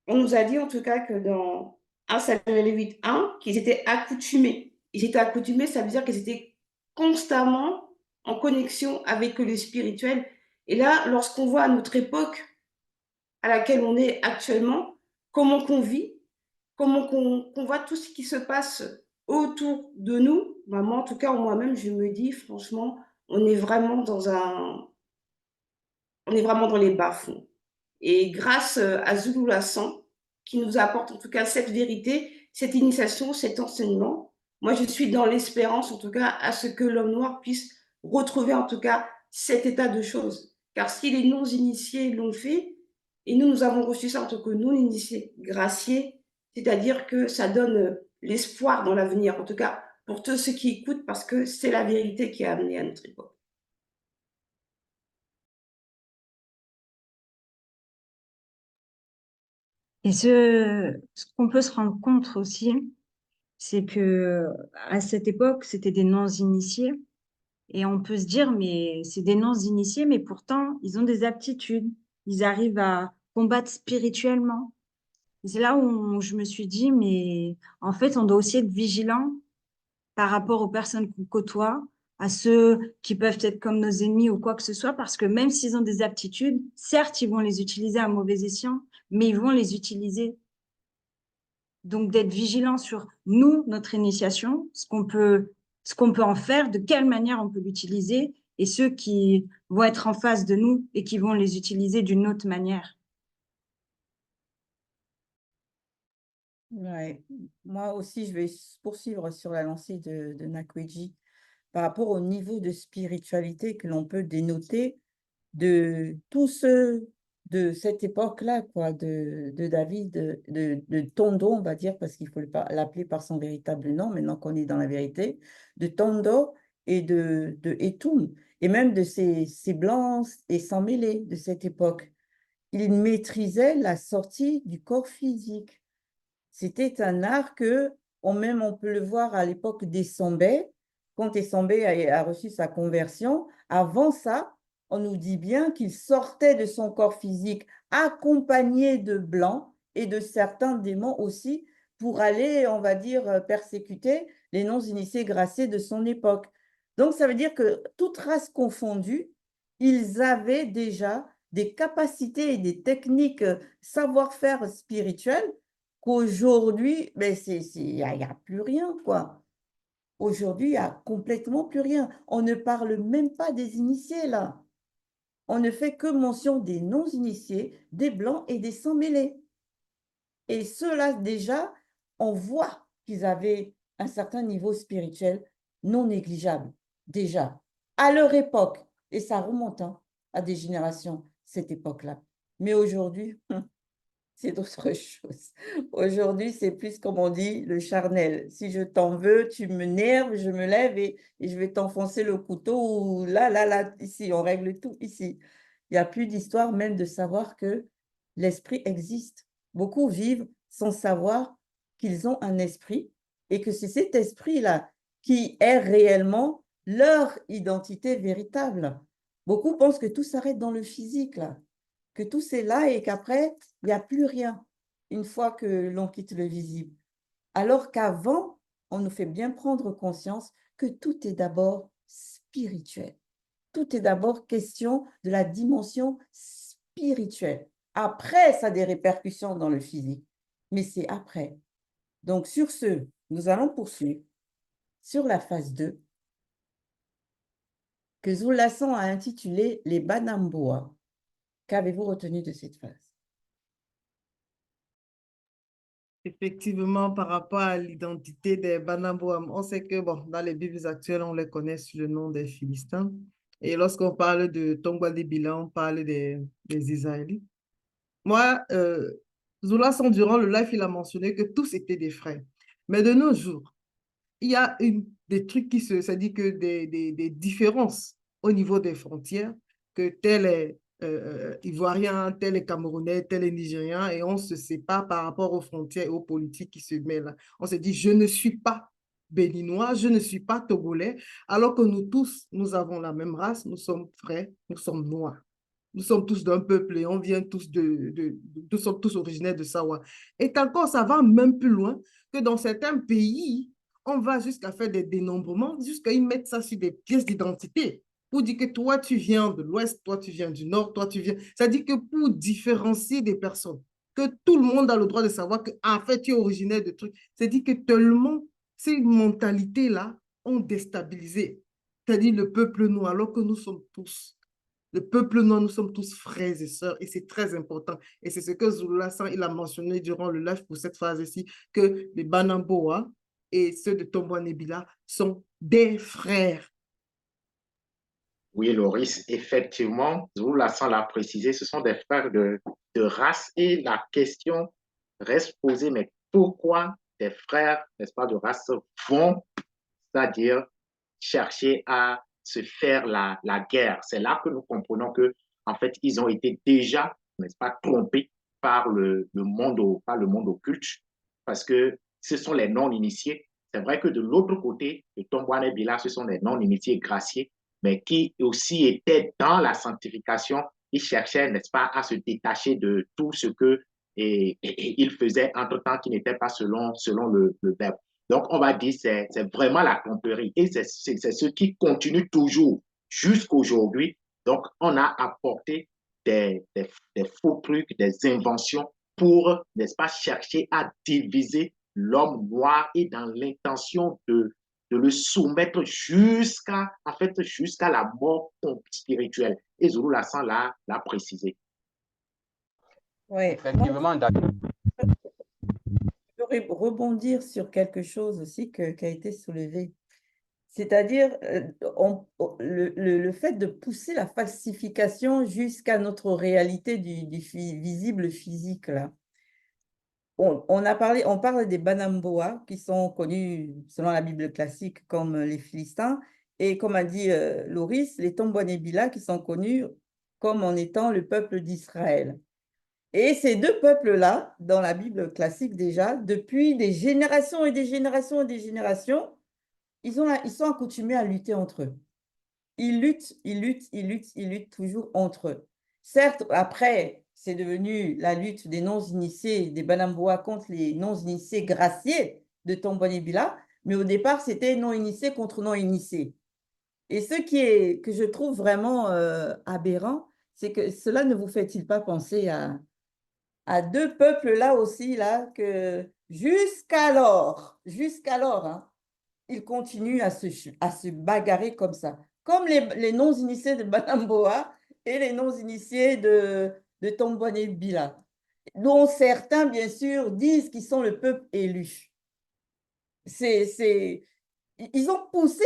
on nous a dit en tout cas que dans 1 Samuel 8, 1, qu'ils étaient accoutumés. Ils étaient accoutumés, ça veut dire qu'ils étaient constamment en connexion avec le spirituel. Et là, lorsqu'on voit à notre époque à laquelle on est actuellement, comment qu'on vit, comment qu'on voit tout ce qui se passe autour de nous, ben moi, en tout cas, moi-même, je me dis, franchement, on est vraiment on est vraiment dans les bas-fonds. Et grâce à Zulu Lassan, qui nous apporte en tout cas cette vérité, cette initiation, cet enseignement, moi je suis dans l'espérance en tout cas à ce que l'homme noir puisse retrouver en tout cas cet état de choses. Car si les non-initiés l'ont fait, et nous avons reçu ça en tant que non-initiés graciés, c'est-à-dire que ça donne l'espoir dans l'avenir, en tout cas pour tous ceux qui écoutent, parce que c'est la vérité qui a amené à notre époque. Et ce qu'on peut se rendre compte aussi, c'est que à cette époque, c'était des non-initiés. Et on peut se dire, mais c'est des non-initiés, mais pourtant, ils ont des aptitudes. Ils arrivent à combattre spirituellement. Et c'est là où je me suis dit, mais en fait, on doit aussi être vigilant par rapport aux personnes qu'on côtoie, à ceux qui peuvent être comme nos ennemis ou quoi que ce soit, parce que même s'ils ont des aptitudes, certes, ils vont les utiliser à mauvais escient, mais ils vont les utiliser. Donc, d'être vigilant sur nous, notre initiation, ce qu'on peut en faire, de quelle manière on peut l'utiliser, et ceux qui vont être en face de nous et qui vont les utiliser d'une autre manière. Ouais. Moi aussi, je vais poursuivre sur la lancée de Nakweji par rapport au niveau de spiritualité que l'on peut dénoter de tous ceux de cette époque-là, quoi, de David, de Tondo, on va dire, parce qu'il faut l'appeler par son véritable nom, maintenant qu'on est dans la vérité, de Tondo et de Etum, et même de ces blancs et sans mêlés de cette époque. Ils maîtrisaient la sortie du corps physique. C'était un art que, même on peut le voir à l'époque des Sambais, quand Essambé a reçu sa conversion. Avant ça, on nous dit bien qu'il sortait de son corps physique accompagné de blancs et de certains démons aussi pour aller, on va dire, persécuter les non-initiés graciés de son époque. Donc, ça veut dire que toute race confondue, ils avaient déjà des capacités et des techniques, savoir-faire spirituels qu'aujourd'hui, ben il n'y a plus rien, quoi. Aujourd'hui, il n'y a complètement plus rien. On ne parle même pas des initiés, là. On ne fait que mention des non-initiés, des blancs et des sans-mêlés. Et ceux-là, déjà, on voit qu'ils avaient un certain niveau spirituel non négligeable, déjà, à leur époque. Et ça remonte à des générations, cette époque-là. Mais aujourd'hui, c'est d'autres choses. Aujourd'hui, c'est plus, comme on dit, le charnel. Si je t'en veux, tu me nerves, je me lève et je vais t'enfoncer le couteau ou là, ici, on règle tout ici. Il n'y a plus d'histoire même de savoir que l'esprit existe. Beaucoup vivent sans savoir qu'ils ont un esprit et que c'est cet esprit-là qui est réellement leur identité véritable. Beaucoup pensent que tout s'arrête dans le physique, là, que tout c'est là et qu'après, il n'y a plus rien une fois que l'on quitte le visible. Alors qu'avant, on nous fait bien prendre conscience que tout est d'abord spirituel. Tout est d'abord question de la dimension spirituelle. Après, ça a des répercussions dans le physique, mais c'est après. Donc, sur ce, nous allons poursuivre sur la phase 2 que Zoulassan a intitulée Les Banamboa. Qu'avez-vous retenu de cette phase? Effectivement, par rapport à l'identité des Banaboam, on sait que bon, dans les Bibles actuelles, on les connaît sous le nom des Philistins. Et lorsqu'on parle de Tongwa des Bilans, on parle des Israélites. Moi, Zola, durant le live, il a mentionné que tous étaient des frères. Mais de nos jours, il y a des trucs ça dit que des différences au niveau des frontières, que tel est Ivoirien, tel est Camerounais, tel est Nigérien, et on se sépare par rapport aux frontières et aux politiques qui se mêlent. On se dit, je ne suis pas béninois, je ne suis pas togolais, alors que nous tous, nous avons la même race, nous sommes frères, nous sommes noirs. Nous sommes tous d'un peuple et on vient tous nous sommes tous originaires de Sawa. Et encore, ça va même plus loin que dans certains pays, On va jusqu'à faire des dénombrements, jusqu'à y mettre ça sur des pièces d'identité pour dire que toi, tu viens de l'Ouest, toi, tu viens du Nord, toi, tu viens... C'est-à-dire que pour différencier des personnes, que tout le monde a le droit de savoir que, en fait, tu es originaire de trucs. C'est-à-dire que tellement ces mentalités-là ont déstabilisé, c'est-à-dire le peuple noir, alors que nous sommes tous, le peuple noir, nous sommes tous frères et sœurs, et c'est très important. Et c'est ce que Zoulassan, il a mentionné durant le live pour cette phase-ci, que les Banamboa et ceux de Tombouanébila sont des frères. Oui, Loris, effectivement, Zoulassan l'a précisé, ce sont des frères de race et la question reste posée, mais pourquoi des frères, n'est-ce pas, de race vont, c'est-à-dire chercher à se faire la guerre? C'est là que nous comprenons que, en fait, ils ont été déjà, n'est-ce pas, trompés par par le monde occulte, parce que ce sont les non-initiés. C'est vrai que de l'autre côté, de Tombouane et Bila, ce sont les non-initiés graciés, mais qui aussi étaient dans la sanctification. Ils cherchaient, n'est-ce pas, à se détacher de tout ce que ils faisaient entre-temps qui n'était pas selon le verbe. Donc, on va dire que c'est vraiment la tromperie et c'est ce qui continue toujours jusqu'à aujourd'hui. Donc, on a apporté des faux trucs, des inventions pour, n'est-ce pas, chercher à diviser l'homme noir et dans l'intention de le soumettre en fait, jusqu'à la mort spirituelle. Et Zulu Lassan l'a précisé. Oui, Effectivement, d'accord. je voudrais rebondir sur quelque chose aussi qui a été soulevé. C'est-à-dire le fait de pousser la falsification jusqu'à notre réalité du visible physique, là. On parle des Banamboa, qui sont connus, selon la Bible classique, comme les Philistins, et comme a dit Loris, les Tombouanébila, qui sont connus comme en étant le peuple d'Israël. Et ces deux peuples-là, dans la Bible classique déjà, depuis des générations et des générations et des générations, ils sont accoutumés à lutter entre eux. Ils luttent toujours entre eux. Certes, après, c'est devenu la lutte des non-initiés, des Banamboa contre les non-initiés graciés de Tombouanébila, mais au départ, c'était non-initiés contre non-initiés. Et que je trouve vraiment aberrant, c'est que cela ne vous fait-il pas penser à deux peuples là aussi, là, que jusqu'alors, hein, ils continuent à se bagarrer comme ça. Comme les non-initiés de Banamboa et les non-initiés de Tombouanébila, dont certains, bien sûr, disent qu'ils sont le peuple élu. Ils ont poussé,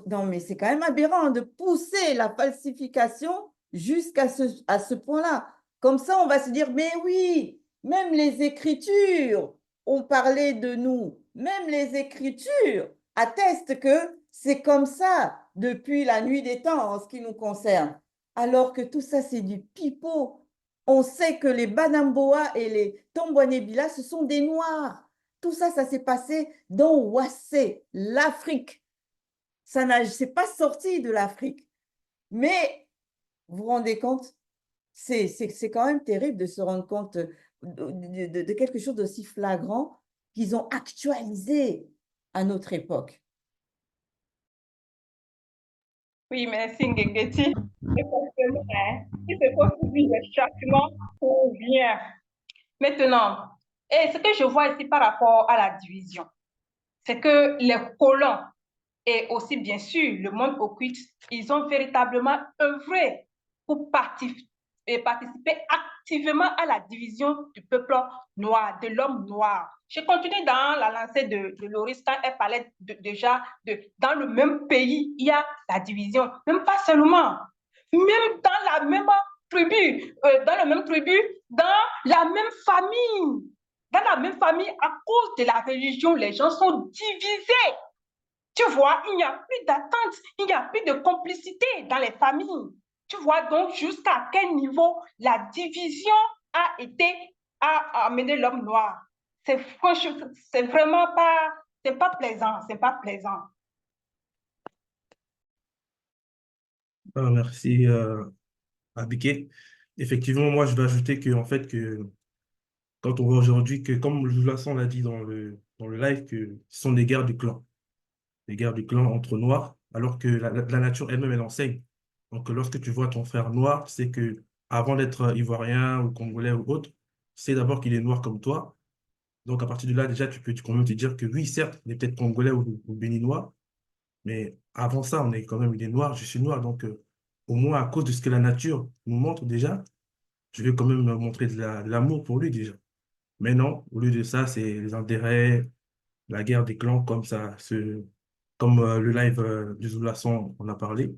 non mais c'est quand même aberrant de pousser la falsification jusqu'à à ce point-là. Comme ça, on va se dire, mais oui, même les Écritures ont parlé de nous. Même les Écritures attestent que c'est comme ça depuis la nuit des temps en ce qui nous concerne. Alors que tout ça, c'est du pipeau. On sait que les Banamboa et les Tombouanébila, ce sont des Noirs. Tout ça, ça s'est passé dans Ouassé, l'Afrique. Ça n'est pas sorti de l'Afrique. Mais, vous vous rendez compte, c'est quand même terrible de se rendre compte de quelque chose d'aussi flagrant qu'ils ont actualisé à notre époque. Oui, merci Ngegeti. Effectivement, hein, il se faut subir le châtiment pour bien. Maintenant, et ce que je vois ici par rapport à la division, c'est que les colons et aussi bien sûr le monde occulte, ils ont véritablement œuvré pour participer activement à la division du peuple noir, de l'homme noir. Je continue dans la lancée de Loris quand elle parlait déjà dans le même pays, il y a la division, même pas seulement, même dans la même tribu, dans la même famille. Dans la même famille, à cause de la religion, les gens sont divisés. Tu vois, il n'y a plus d'attente, il n'y a plus de complicité dans les familles. Tu vois donc jusqu'à quel niveau la division a amené l'homme noir. C'est vraiment pas, c'est pas plaisant, c'est pas plaisant. Merci, Abiké. Effectivement, moi, je dois ajouter que, en fait, que quand on voit aujourd'hui que, comme Joulason l'a dit dans le live, que ce sont des guerres de clans. les guerres de clans entre Noirs, alors que la nature elle-même, elle enseigne. Donc, lorsque tu vois ton frère noir, c'est que avant d'être ivoirien ou congolais ou autre, c'est d'abord qu'il est noir comme toi. Donc, à partir de là, déjà, tu peux quand même te dire que oui, certes, il est peut-être congolais ou béninois, mais avant ça, on est quand même, il est noir, je suis noir. Donc, au moins, à cause de ce que la nature nous montre déjà, je vais quand même montrer de l'amour pour lui déjà. Mais non, au lieu de ça, c'est les intérêts, la guerre des clans, comme ça, comme le live du Zoulason, on a parlé.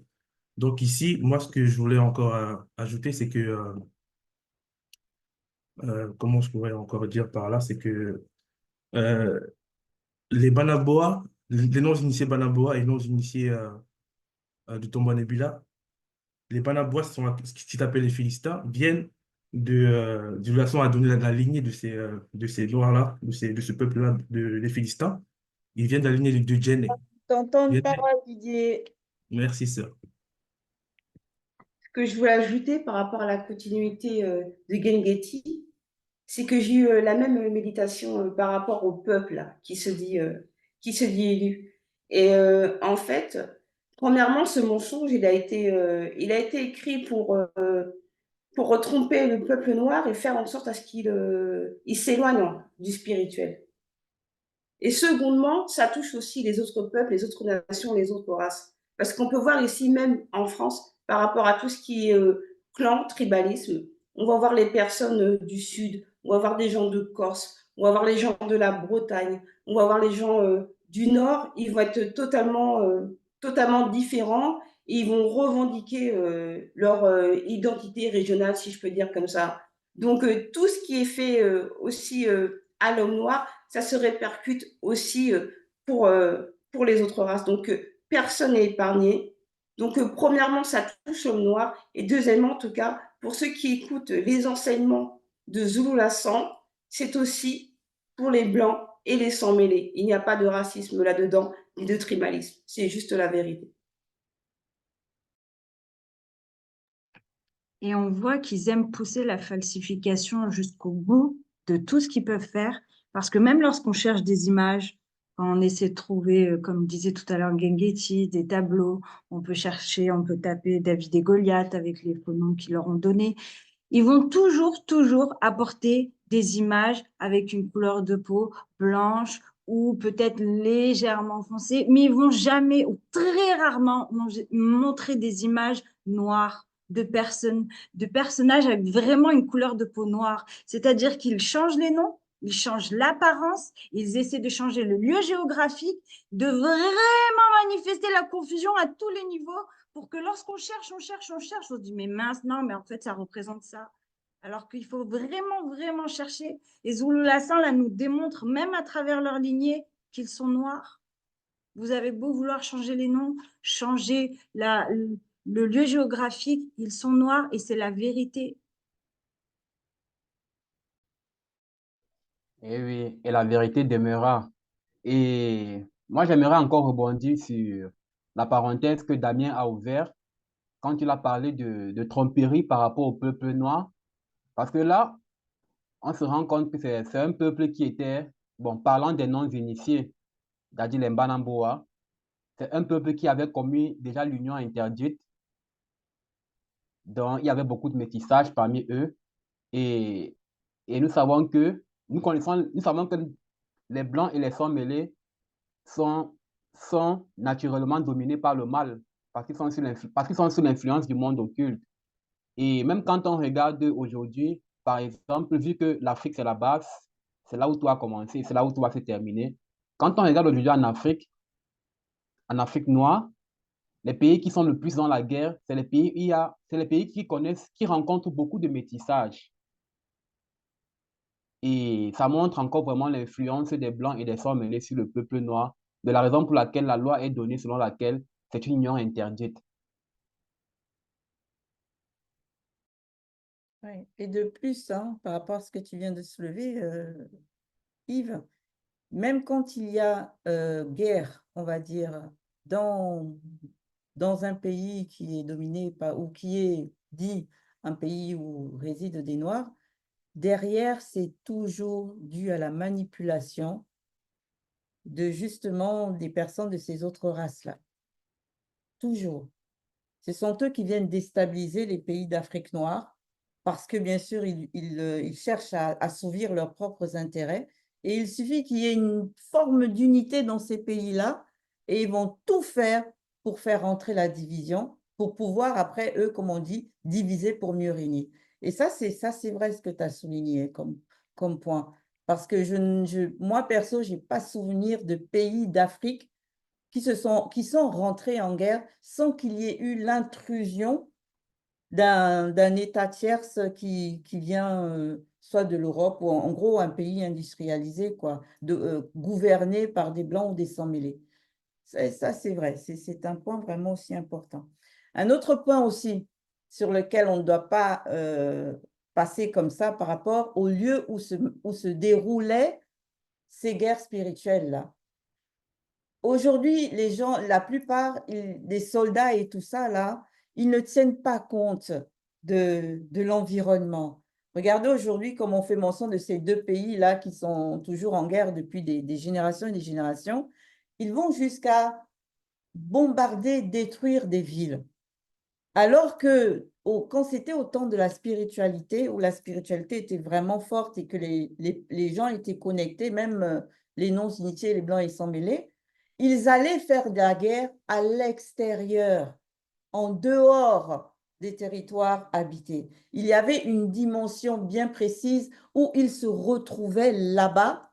Donc ici, moi, ce que je voulais encore ajouter, c'est que, comment je pourrais encore dire par là, c'est que euh, les Banaboa, les non-initiés Banaboa et non-initiés du Tomba Nebula, les Banaboa, ce qui s'appelle les Philistins, viennent du Zoulason à donner la lignée de ces Noirs-là, de ce peuple-là, les Philistins. Ils viennent de la lignée de Djenné. T'entends une parole, Didier. Merci, sœur. Ce que je voulais ajouter par rapport à la continuité de Gengeti, c'est que j'ai eu la même méditation par rapport au peuple là, qui se dit élu. Et en fait, premièrement, ce mensonge, il a été écrit pour tromper le peuple noir et faire en sorte à ce il s'éloigne du spirituel. Et secondement, ça touche aussi les autres peuples, les autres nations, les autres races. Parce qu'on peut voir ici, même en France, par rapport à tout ce qui est clan, tribalisme, on va voir les personnes du Sud, on va voir des gens de Corse, on va voir les gens de la Bretagne, on va voir les gens du Nord, ils vont être totalement différents et ils vont revendiquer leur identité régionale, si je peux dire comme ça. Donc, tout ce qui est fait aussi à l'homme noir, ça se répercute aussi pour les autres races. Donc, personne n'est épargné. Donc, premièrement, ça touche l'homme noir. Et deuxièmement, en tout cas, pour ceux qui écoutent les enseignements de Zulu Lassan, c'est aussi pour les blancs et les sans-mêlés. Il n'y a pas de racisme là-dedans, ni de tribalisme. C'est juste la vérité. Et on voit qu'ils aiment pousser la falsification jusqu'au bout de tout ce qu'ils peuvent faire. Parce que même lorsqu'on cherche des images, quand on essaie de trouver, comme disait tout à l'heure Gengeti, des tableaux, on peut chercher, on peut taper David et Goliath avec les faux noms qu'ils leur ont donnés. Ils vont toujours apporter des images avec une couleur de peau blanche ou peut-être légèrement foncée, mais ils vont jamais ou très rarement montrer des images noires de personnages avec vraiment une couleur de peau noire. C'est-à-dire qu'ils changent les noms, ils changent l'apparence, ils essaient de changer le lieu géographique, de vraiment manifester la confusion à tous les niveaux pour que lorsqu'on cherche, on se dit, mais mince, non, mais en fait, ça représente ça. Alors qu'il faut vraiment chercher. Et Zulu Lassan, là, nous démontre, même à travers leur lignée, qu'ils sont noirs. Vous avez beau vouloir changer les noms, changer le lieu géographique, ils sont noirs et c'est la vérité. Et oui, et la vérité demeurera. Et moi, j'aimerais encore rebondir sur la parenthèse que Damien a ouverte quand il a parlé de tromperie par rapport au peuple noir. Parce que là, on se rend compte que c'est un peuple qui était, bon, parlant des non-initiés, c'est-à-dire les Mbanamboa, c'est un peuple qui avait commis déjà l'union interdite. Donc, il y avait beaucoup de métissage parmi eux. Et, et nous savons que les Blancs et les sans-mêlés sont naturellement dominés par le mal, parce qu'ils sont sous l'influence du monde occulte. Et même quand on regarde aujourd'hui, par exemple, vu que l'Afrique, c'est la base, c'est là où tout a commencé, c'est là où tout va se terminer. Quand on regarde aujourd'hui en Afrique noire, les pays qui sont le plus dans la guerre, c'est les pays qui rencontrent beaucoup de métissage. Et ça montre encore vraiment l'influence des Blancs et des Forts mêlés sur le peuple noir, de la raison pour laquelle la loi est donnée selon laquelle c'est une union interdite. Ouais. Et de plus, hein, par rapport à ce que tu viens de soulever, Yves, même quand il y a guerre, on va dire, dans, dans un pays qui est dominé par, ou qui est dit un pays où résident des Noirs, derrière, c'est toujours dû à la manipulation de justement des personnes de ces autres races-là. Toujours. Ce sont eux qui viennent déstabiliser les pays d'Afrique noire parce que, bien sûr, ils cherchent à assouvir leurs propres intérêts. Et il suffit qu'il y ait une forme d'unité dans ces pays-là et ils vont tout faire pour faire entrer la division, pour pouvoir, après, eux, comme on dit, diviser pour mieux régner. Et ça, c'est vrai ce que tu as souligné comme point. Parce que moi, perso, je n'ai pas souvenir de pays d'Afrique qui sont rentrés en guerre sans qu'il y ait eu l'intrusion d'un État tierce qui vient soit de l'Europe ou en gros un pays industrialisé, quoi, gouverné par des Blancs ou des sans-mêlés. Ça c'est vrai, c'est un point vraiment aussi important. Un autre point aussi sur lequel on ne doit pas passer comme ça par rapport au lieu où se déroulaient ces guerres spirituelles-là. Aujourd'hui, les gens, la plupart des soldats et tout ça, là, ils ne tiennent pas compte de l'environnement. Regardez aujourd'hui comme on fait mention de ces deux pays-là qui sont toujours en guerre depuis des générations et des générations. Ils vont jusqu'à bombarder, détruire des villes. Alors que quand c'était au temps de la spiritualité, où la spiritualité était vraiment forte et que les gens étaient connectés, même les non-initiés, les blancs et sans mêlés, ils allaient faire de la guerre à l'extérieur, en dehors des territoires habités. Il y avait une dimension bien précise où ils se retrouvaient là-bas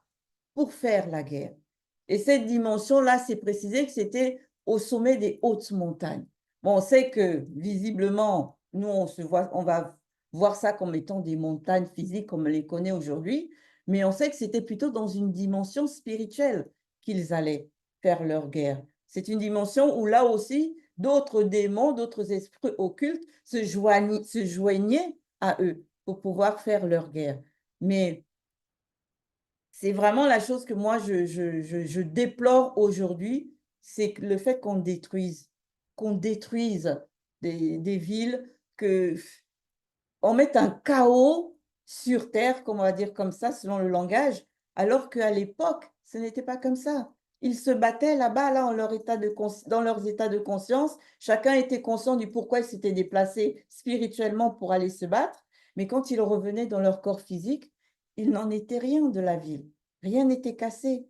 pour faire la guerre. Et cette dimension-là, c'est précisé que c'était au sommet des hautes montagnes. Bon, on sait que visiblement, nous, on va voir ça comme étant des montagnes physiques comme on les connaît aujourd'hui, mais on sait que c'était plutôt dans une dimension spirituelle qu'ils allaient faire leur guerre. C'est une dimension où là aussi, d'autres démons, d'autres esprits occultes se joignaient à eux pour pouvoir faire leur guerre. Mais c'est vraiment la chose que moi, je déplore aujourd'hui, c'est le fait qu'on détruise des villes, qu'on mette un chaos sur Terre, comme on va dire comme ça, selon le langage, alors qu'à l'époque, ce n'était pas comme ça. Ils se battaient là-bas, là, dans leurs états de conscience. Chacun était conscient du pourquoi ils s'étaient déplacés spirituellement pour aller se battre. Mais quand ils revenaient dans leur corps physique, il n'en était rien de la ville. Rien n'était cassé.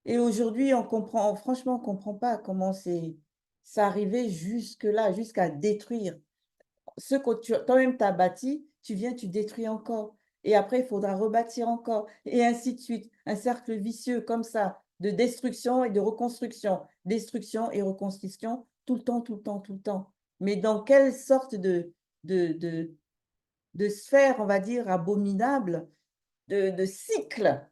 Et aujourd'hui, franchement, on ne comprend pas comment ça arrivait jusque-là, jusqu'à détruire. Ce que toi-même t'as bâti, tu détruis encore. Et après, il faudra rebâtir encore. Et ainsi de suite. Un cercle vicieux comme ça, de destruction et de reconstruction. Destruction et reconstruction, tout le temps, tout le temps, tout le temps. Mais dans quelle sorte de sphère, on va dire, abominable, de cycle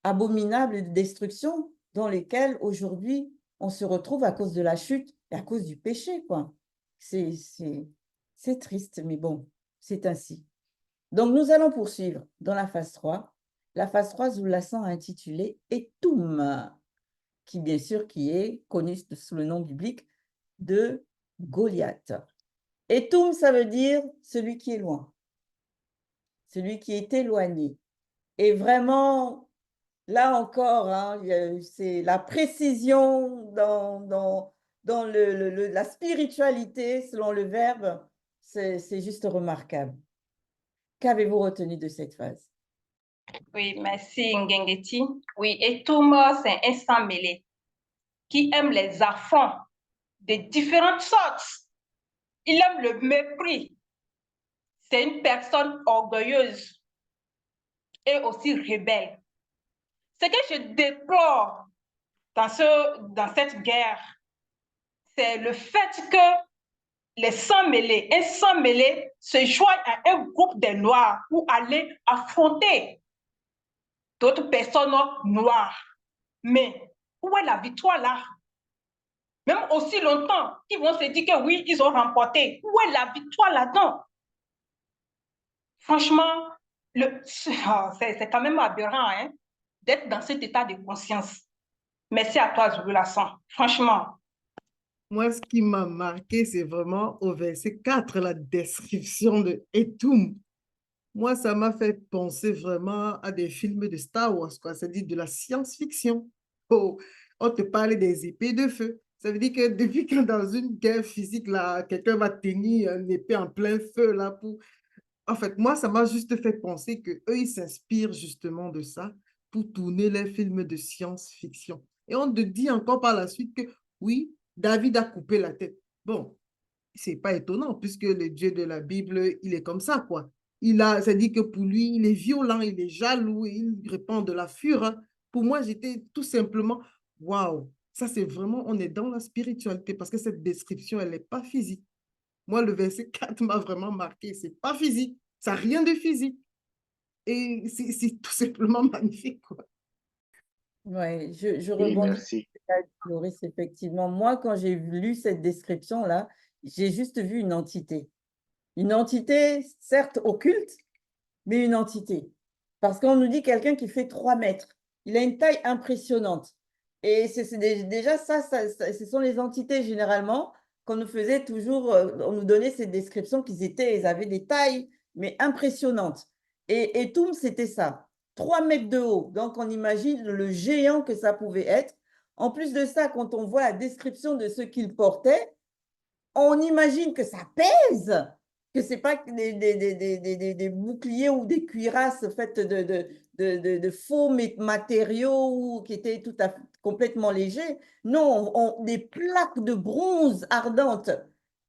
abominable de destruction dans lesquels aujourd'hui on se retrouve à cause de la chute et à cause du péché, quoi. C'est triste, mais bon, c'est ainsi. Donc, nous allons poursuivre dans la phase 3. La phase 3, Zoulasan a intitulé Etum, qui bien sûr qui est connu sous le nom biblique de Goliath. Etum, ça veut dire celui qui est loin, celui qui est éloigné. Et vraiment, là encore, hein, c'est la précision dans la spiritualité, selon le verbe, c'est juste remarquable. Qu'avez-vous retenu de cette phase? Oui, merci Ngengeti. Oui, Etum, c'est un sang mêlé qui aime les affronts de différentes sortes. Il aime le mépris. C'est une personne orgueilleuse et aussi rebelle. Ce que je déplore dans cette guerre, c'est le fait que les sans-mêlés, un sans-mêlé se joigne à un groupe de Noirs pour aller affronter d'autres personnes noires. Mais où est la victoire là? Même aussi longtemps qu'ils vont se dire que oui, ils ont remporté. Où est la victoire là-dedans? Franchement, c'est quand même aberrant hein, d'être dans cet état de conscience. Merci à toi, Zoulasan. Franchement. Moi, ce qui m'a marqué, c'est vraiment au verset 4, la description de Etum. Moi, ça m'a fait penser vraiment à des films de Star Wars, quoi. C'est-à-dire de la science-fiction. Oh, on te parle des épées de feu. Ça veut dire que depuis que dans une guerre physique, là, quelqu'un va tenir une épée en plein feu, là, pour... En fait, moi, ça m'a juste fait penser que eux, ils s'inspirent justement de ça pour tourner les films de science-fiction. Et on te dit encore par la suite que, oui, David a coupé la tête. Bon, c'est pas étonnant puisque le Dieu de la Bible, il est comme ça, quoi. Ça dit que pour lui, il est violent, il est jaloux, il répand de la fureur. Pour moi, j'étais tout simplement, waouh, ça c'est vraiment, on est dans la spiritualité parce que cette description, elle n'est pas physique. Moi, le verset 4 m'a vraiment marqué, c'est pas physique, ça n'a rien de physique. Et c'est tout simplement magnifique, quoi. Ouais, je Oui, rebondis sur merci. ce que tu as dit, Loris, effectivement. Moi, quand j'ai lu cette description-là, j'ai juste vu une entité. Une entité, certes occulte, mais une entité. Parce qu'on nous dit quelqu'un qui fait 3 mètres. Il a une taille impressionnante. Et déjà ça, ce sont les entités généralement qu'on nous faisait toujours, on nous donnait ces descriptions ils avaient des tailles, mais impressionnantes. Et Toum, c'était ça. 3 mètres de haut. Donc on imagine le géant que ça pouvait être. En plus de ça, quand on voit la description de ce qu'il portait, on imagine que ça pèse, que ce n'est pas des boucliers ou des cuirasses faites de faux matériaux qui étaient complètement légers. Non, des plaques de bronze ardentes,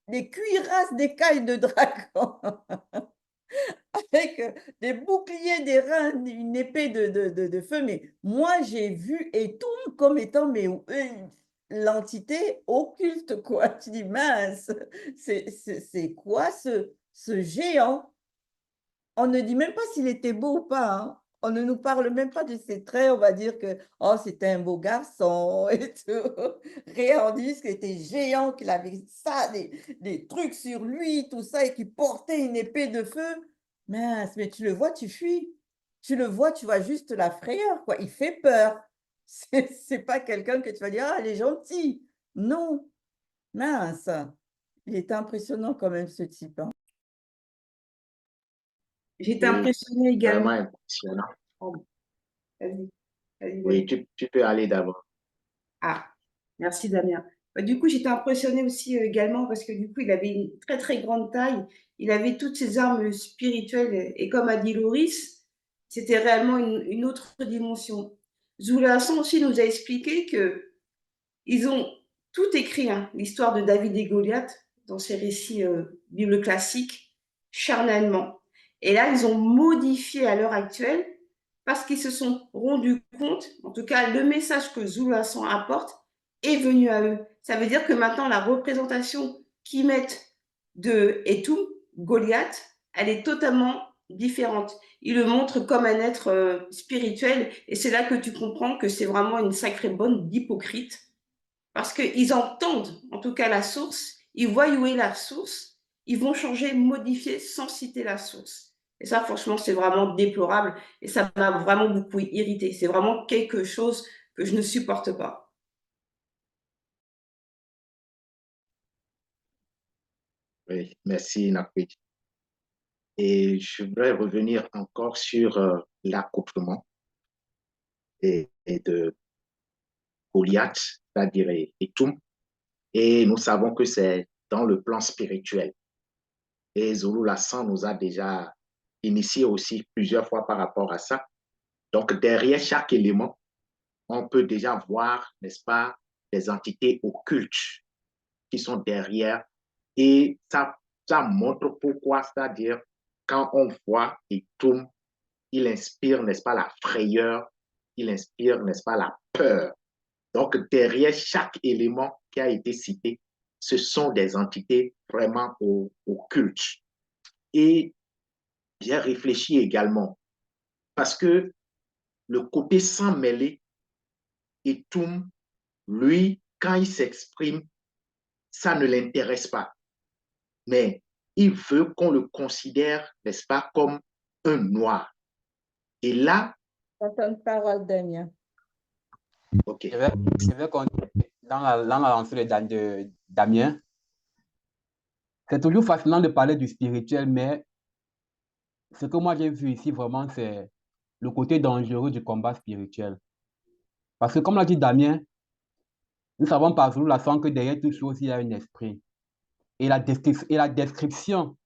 des cuirasses d'écailles de dragon, avec des boucliers, des reins, une épée de feu. Mais moi, j'ai vu Etum comme étant l'entité occulte, quoi. Tu dis, mince, c'est quoi ce géant? On ne dit même pas s'il était beau ou pas, hein. On ne nous parle même pas de ses traits. On va dire que oh, c'était un beau garçon et tout. Rien, on dit qu'il était géant, qu'il avait ça, des trucs sur lui, tout ça, et qu'il portait une épée de feu. Mince, mais tu le vois, tu fuis. Tu le vois, tu vois juste la frayeur, quoi. Il fait peur. C'est pas quelqu'un que tu vas dire, ah, il est gentil. Non, mince. Il est impressionnant quand même, ce type, hein. J'étais Oui, impressionnée vraiment également. impressionnant. Pardon. Vas-y, vas-y, Oui, Damien. tu peux aller d'abord. Ah, merci Damien. Bah, du coup, j'étais impressionnée aussi également parce que du coup, il avait une très très grande taille. Il avait toutes ses armes spirituelles et comme a dit Loris, c'était réellement une autre dimension. Zoula Hassan aussi nous a expliqué que ils ont tout écrit, hein, l'histoire de David et Goliath dans ces récits Bible classiques, charnellement. Et là, ils ont modifié à l'heure actuelle parce qu'ils se sont rendus compte, en tout cas, le message que Zulasan apporte est venu à eux. Ça veut dire que maintenant, la représentation qu'ils mettent de Etum, Goliath, elle est totalement différente. Ils le montrent comme un être spirituel et c'est là que tu comprends que c'est vraiment une sacrée bonne d'hypocrite parce qu'ils entendent, en tout cas, la source, ils voient où est la source, ils vont changer, modifier sans citer la source. Et ça, franchement, c'est vraiment déplorable et ça m'a vraiment beaucoup irrité. C'est vraiment quelque chose que je ne supporte pas. Oui, merci, Nakwit. Et je voudrais revenir encore sur l'accouplement de Goliath, c'est-à-dire Etum. Et nous savons que c'est dans le plan spirituel. Et Zulu Lassan nous a déjà initié aussi plusieurs fois par rapport à ça. Donc, derrière chaque élément, on peut déjà voir, n'est-ce pas, des entités occultes qui sont derrière. Et ça montre pourquoi, c'est-à-dire, quand on voit Etum, il inspire, n'est-ce pas, la frayeur, il inspire, n'est-ce pas, la peur. Donc, derrière chaque élément qui a été cité, ce sont des entités vraiment occultes. Et j'ai réfléchi également, parce que le côté sans mêler, Etum, lui, quand il s'exprime, ça ne l'intéresse pas. Mais il veut qu'on le considère, n'est-ce pas, comme un noir. Et là, T'entends parole, Damien. ok, Je vais continuer dans la lancée de Damien. C'est toujours fascinant de parler du spirituel, mais ce que moi j'ai vu ici vraiment, c'est le côté dangereux du combat spirituel. Parce que comme l'a dit Damien, nous savons par Zoulou Lasson que derrière toute chose, il y a un esprit. Et la description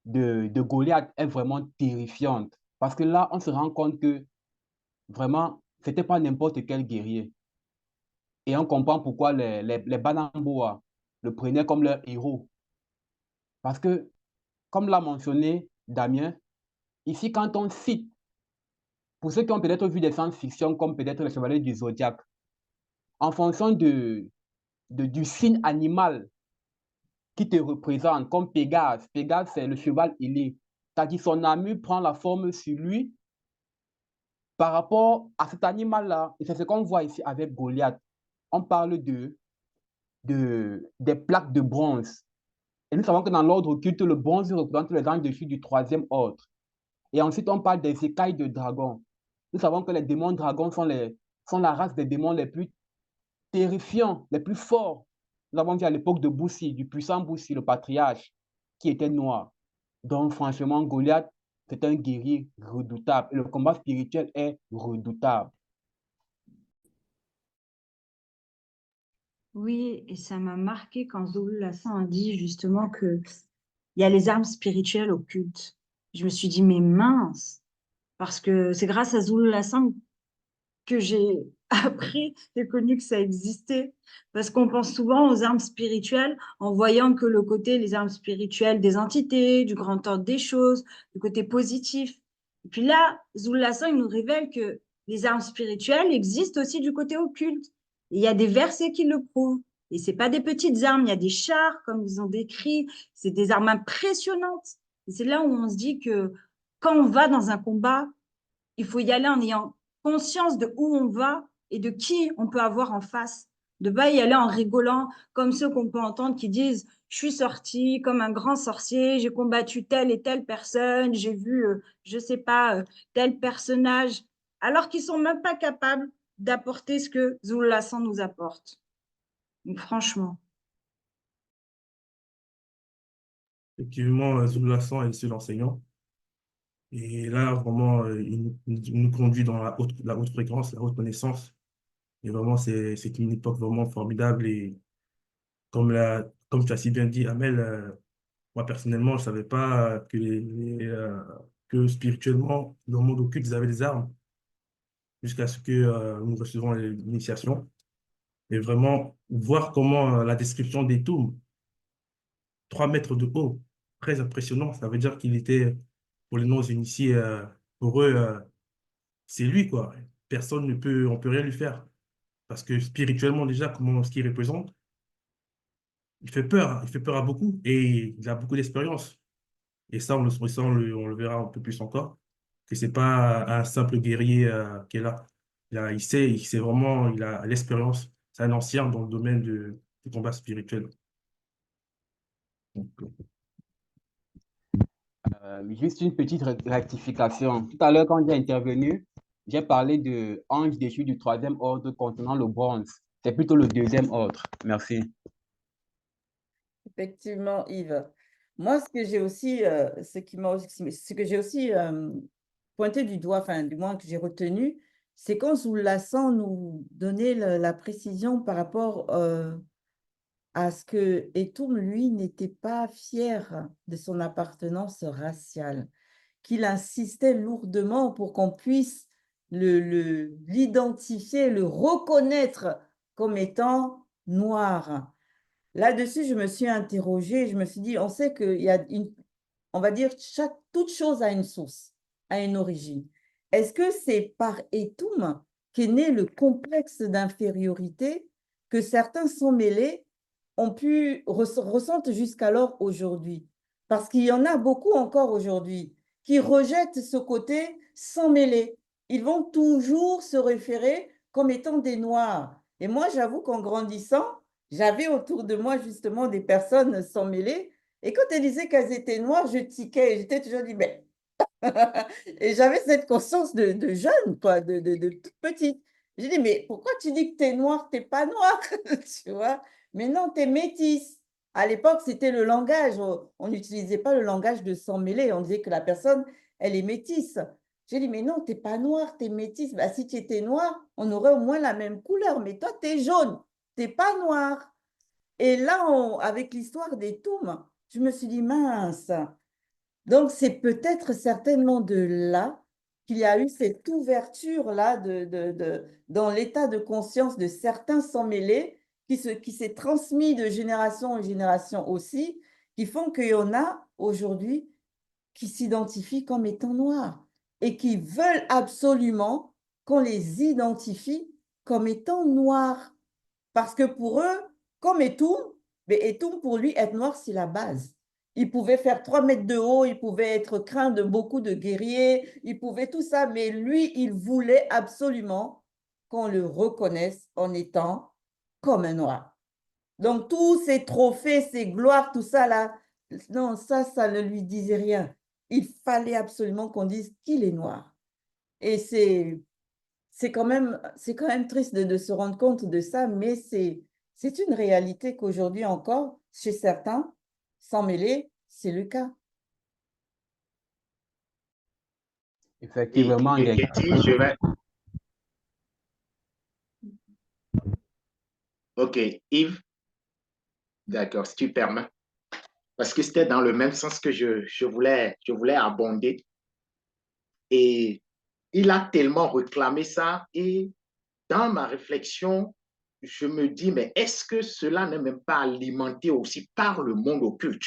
de Goliath est vraiment terrifiante. Parce que là, on se rend compte que vraiment, c'était pas n'importe quel guerrier. Et on comprend pourquoi les Banamboa le prenaient comme leur héros. Parce que, comme l'a mentionné Damien, ici, quand on cite, pour ceux qui ont peut-être vu des science-fiction, comme peut-être les Chevaliers du Zodiaque, en fonction du signe animal qui te représente, comme Pégase. Pégase, c'est le cheval ailé. C'est-à-dire son armure prend la forme sur lui par rapport à cet animal-là. Et c'est ce qu'on voit ici avec Goliath. On parle des plaques de bronze. Et nous savons que dans l'ordre occulte, le bronze représente les anges dessus du troisième ordre. Et ensuite, on parle des écailles de dragon. Nous savons que les démons dragons sont la race des démons les plus terrifiants, les plus forts. Nous avons vu à l'époque de Boussi, du puissant Boussi, le patriarche, qui était noir. Donc, franchement, Goliath, c'est un guerrier redoutable. Et le combat spirituel est redoutable. Oui, et ça m'a marqué quand Zoulou Lassan a dit justement que il y a les armes spirituelles occultes. Je me suis dit, mais mince, parce que c'est grâce à Zoulou Lassan que j'ai appris et connu que ça existait. Parce qu'on pense souvent aux armes spirituelles en voyant que le côté, les armes spirituelles des entités, du grand ordre des choses, du côté positif. Et puis là, Zoul Lassan, il nous révèle que les armes spirituelles existent aussi du côté occulte. Et il y a des versets qui le prouvent. Et c'est pas des petites armes, il y a des chars, comme ils ont décrit, c'est des armes impressionnantes. Et c'est là où on se dit que quand on va dans un combat, il faut y aller en ayant conscience de où on va et de qui on peut avoir en face. De pas y aller en rigolant, comme ceux qu'on peut entendre qui disent je suis sorti comme un grand sorcier, j'ai combattu telle et telle personne, j'ai vu, je sais pas, tel personnage, alors qu'ils sont même pas capables d'apporter ce que Zoul Lassan nous apporte. Donc, franchement. Effectivement, Zulu Lassan est le seul enseignant. Et là, vraiment, il nous conduit dans la haute fréquence, la haute connaissance. Et vraiment, c'est une époque vraiment formidable. Et comme tu as si bien dit, Amel, moi, personnellement, je ne savais pas que spirituellement, dans le monde occulte, ils avaient des armes jusqu'à ce que nous recevons l'initiation. Et vraiment, voir comment la description des tombes, 3 mètres de haut, très impressionnant. Ça veut dire qu'il était, pour les non-initiés, pour eux, c'est lui, quoi. Personne ne peut, on peut rien lui faire. Parce que spirituellement, déjà, comment ce qu'il représente, il fait peur à beaucoup et il a beaucoup d'expérience. Et ça, on le verra un peu plus encore, que c'est pas un simple guerrier qui est là. Il sait vraiment, il a l'expérience. C'est un ancien dans le domaine du combat spirituel. Donc, Juste une petite rectification. Tout à l'heure, quand j'ai intervenu, j'ai parlé de ange déchu du troisième ordre contenant le bronze. C'est plutôt le deuxième ordre. Merci. Effectivement, Yves. Moi, ce que j'ai aussi pointé du doigt, enfin, du moins que j'ai retenu, c'est quand Zoulassant nous donnait la précision par rapport à ce que Etoum, lui, n'était pas fier de son appartenance raciale, qu'il insistait lourdement pour qu'on puisse l'identifier, le reconnaître comme étant noir. Là-dessus, je me suis interrogée, je me suis dit, on sait qu'il y a on va dire, toute chose a une source, a une origine. Est-ce que c'est par Etoum qu'est né le complexe d'infériorité que certains sont mêlés ressentent jusqu'alors aujourd'hui? Parce qu'il y en a beaucoup encore aujourd'hui qui rejettent ce côté sans mêler. Ils vont toujours se référer comme étant des Noirs. Et moi, j'avoue qu'en grandissant, j'avais autour de moi justement des personnes sans mêler. Et quand elles disaient qu'elles étaient noires, je tiquais. J'étais toujours dit, mais. Et j'avais cette conscience de jeune, quoi, de toute petite. J'ai dit, mais pourquoi tu dis que tu es noire, tu n'es pas noire, tu vois? Mais non, tu es métisse. À l'époque, c'était le langage. On n'utilisait pas le langage de sang mêlé. On disait que la personne, elle est métisse. J'ai dit, mais non, tu n'es pas noir, tu es métisse. Bah, si tu étais noir, on aurait au moins la même couleur. Mais toi, tu es jaune, tu n'es pas noir. Et là, avec l'histoire des Toum, je me suis dit, mince. Donc, c'est peut-être certainement de là qu'il y a eu cette ouverture-là dans l'état de conscience de certains sans mêlés qui s'est transmis de génération en génération aussi, qui font qu'il y en a aujourd'hui qui s'identifient comme étant noirs et qui veulent absolument qu'on les identifie comme étant noirs. Parce que pour eux, comme Etum, mais Etum, pour lui, être noir, c'est la base. Il pouvait faire 3 mètres de haut, il pouvait être craint de beaucoup de guerriers, il pouvait tout ça, mais lui, il voulait absolument qu'on le reconnaisse en étant comme un noir. Donc, tous ces trophées, ces gloires, tout ça là, non, ça ne lui disait rien. Il fallait absolument qu'on dise qu'il est noir. Et c'est quand même triste de se rendre compte de ça, mais c'est une réalité qu'aujourd'hui encore, chez certains, sans mêler, c'est le cas. Effectivement, Et Getty, je vais... Ok, Yves, d'accord, si tu permets. Parce que c'était dans le même sens que je voulais abonder. Et il a tellement réclamé ça. Et dans ma réflexion, je me dis, mais est-ce que cela n'est même pas alimenté aussi par le monde occulte?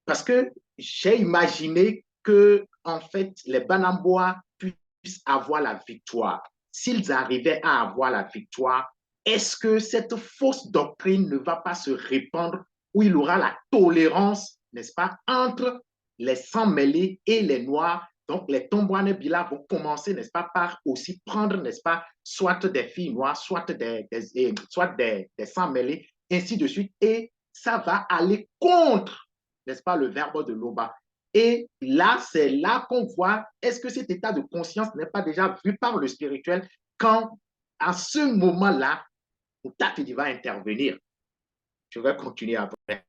Parce que j'ai imaginé que, en fait, les Banambois puissent avoir la victoire. S'ils arrivaient à avoir la victoire, est-ce que cette fausse doctrine ne va pas se répandre où il aura la tolérance, n'est-ce pas, entre les sans-mêlés et les noirs? Donc, les Tombouane Bila vont commencer, n'est-ce pas, par aussi prendre, n'est-ce pas, soit des filles noires, soit des sans-mêlés, ainsi de suite. Et ça va aller contre, n'est-ce pas, le verbe de l'Oba. Et là, c'est là qu'on voit, est-ce que cet état de conscience n'est pas déjà vu par le spirituel quand, à ce moment-là, Outatidi va intervenir? Je vais continuer après.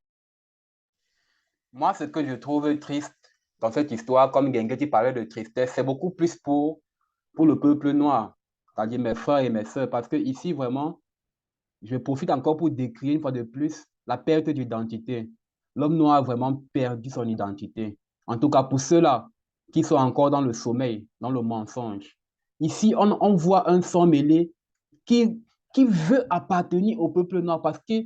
moi, ce que je trouve triste dans cette histoire, comme Gengeti parlait de tristesse, c'est beaucoup plus pour le peuple noir, c'est-à-dire mes frères et mes sœurs, parce que ici, vraiment, je profite encore pour décrire une fois de plus la perte d'identité. L'homme noir a vraiment perdu son identité. En tout cas, pour ceux-là qui sont encore dans le sommeil, dans le mensonge. Ici, on voit un sang mêlé qui veut appartenir au peuple noir parce que,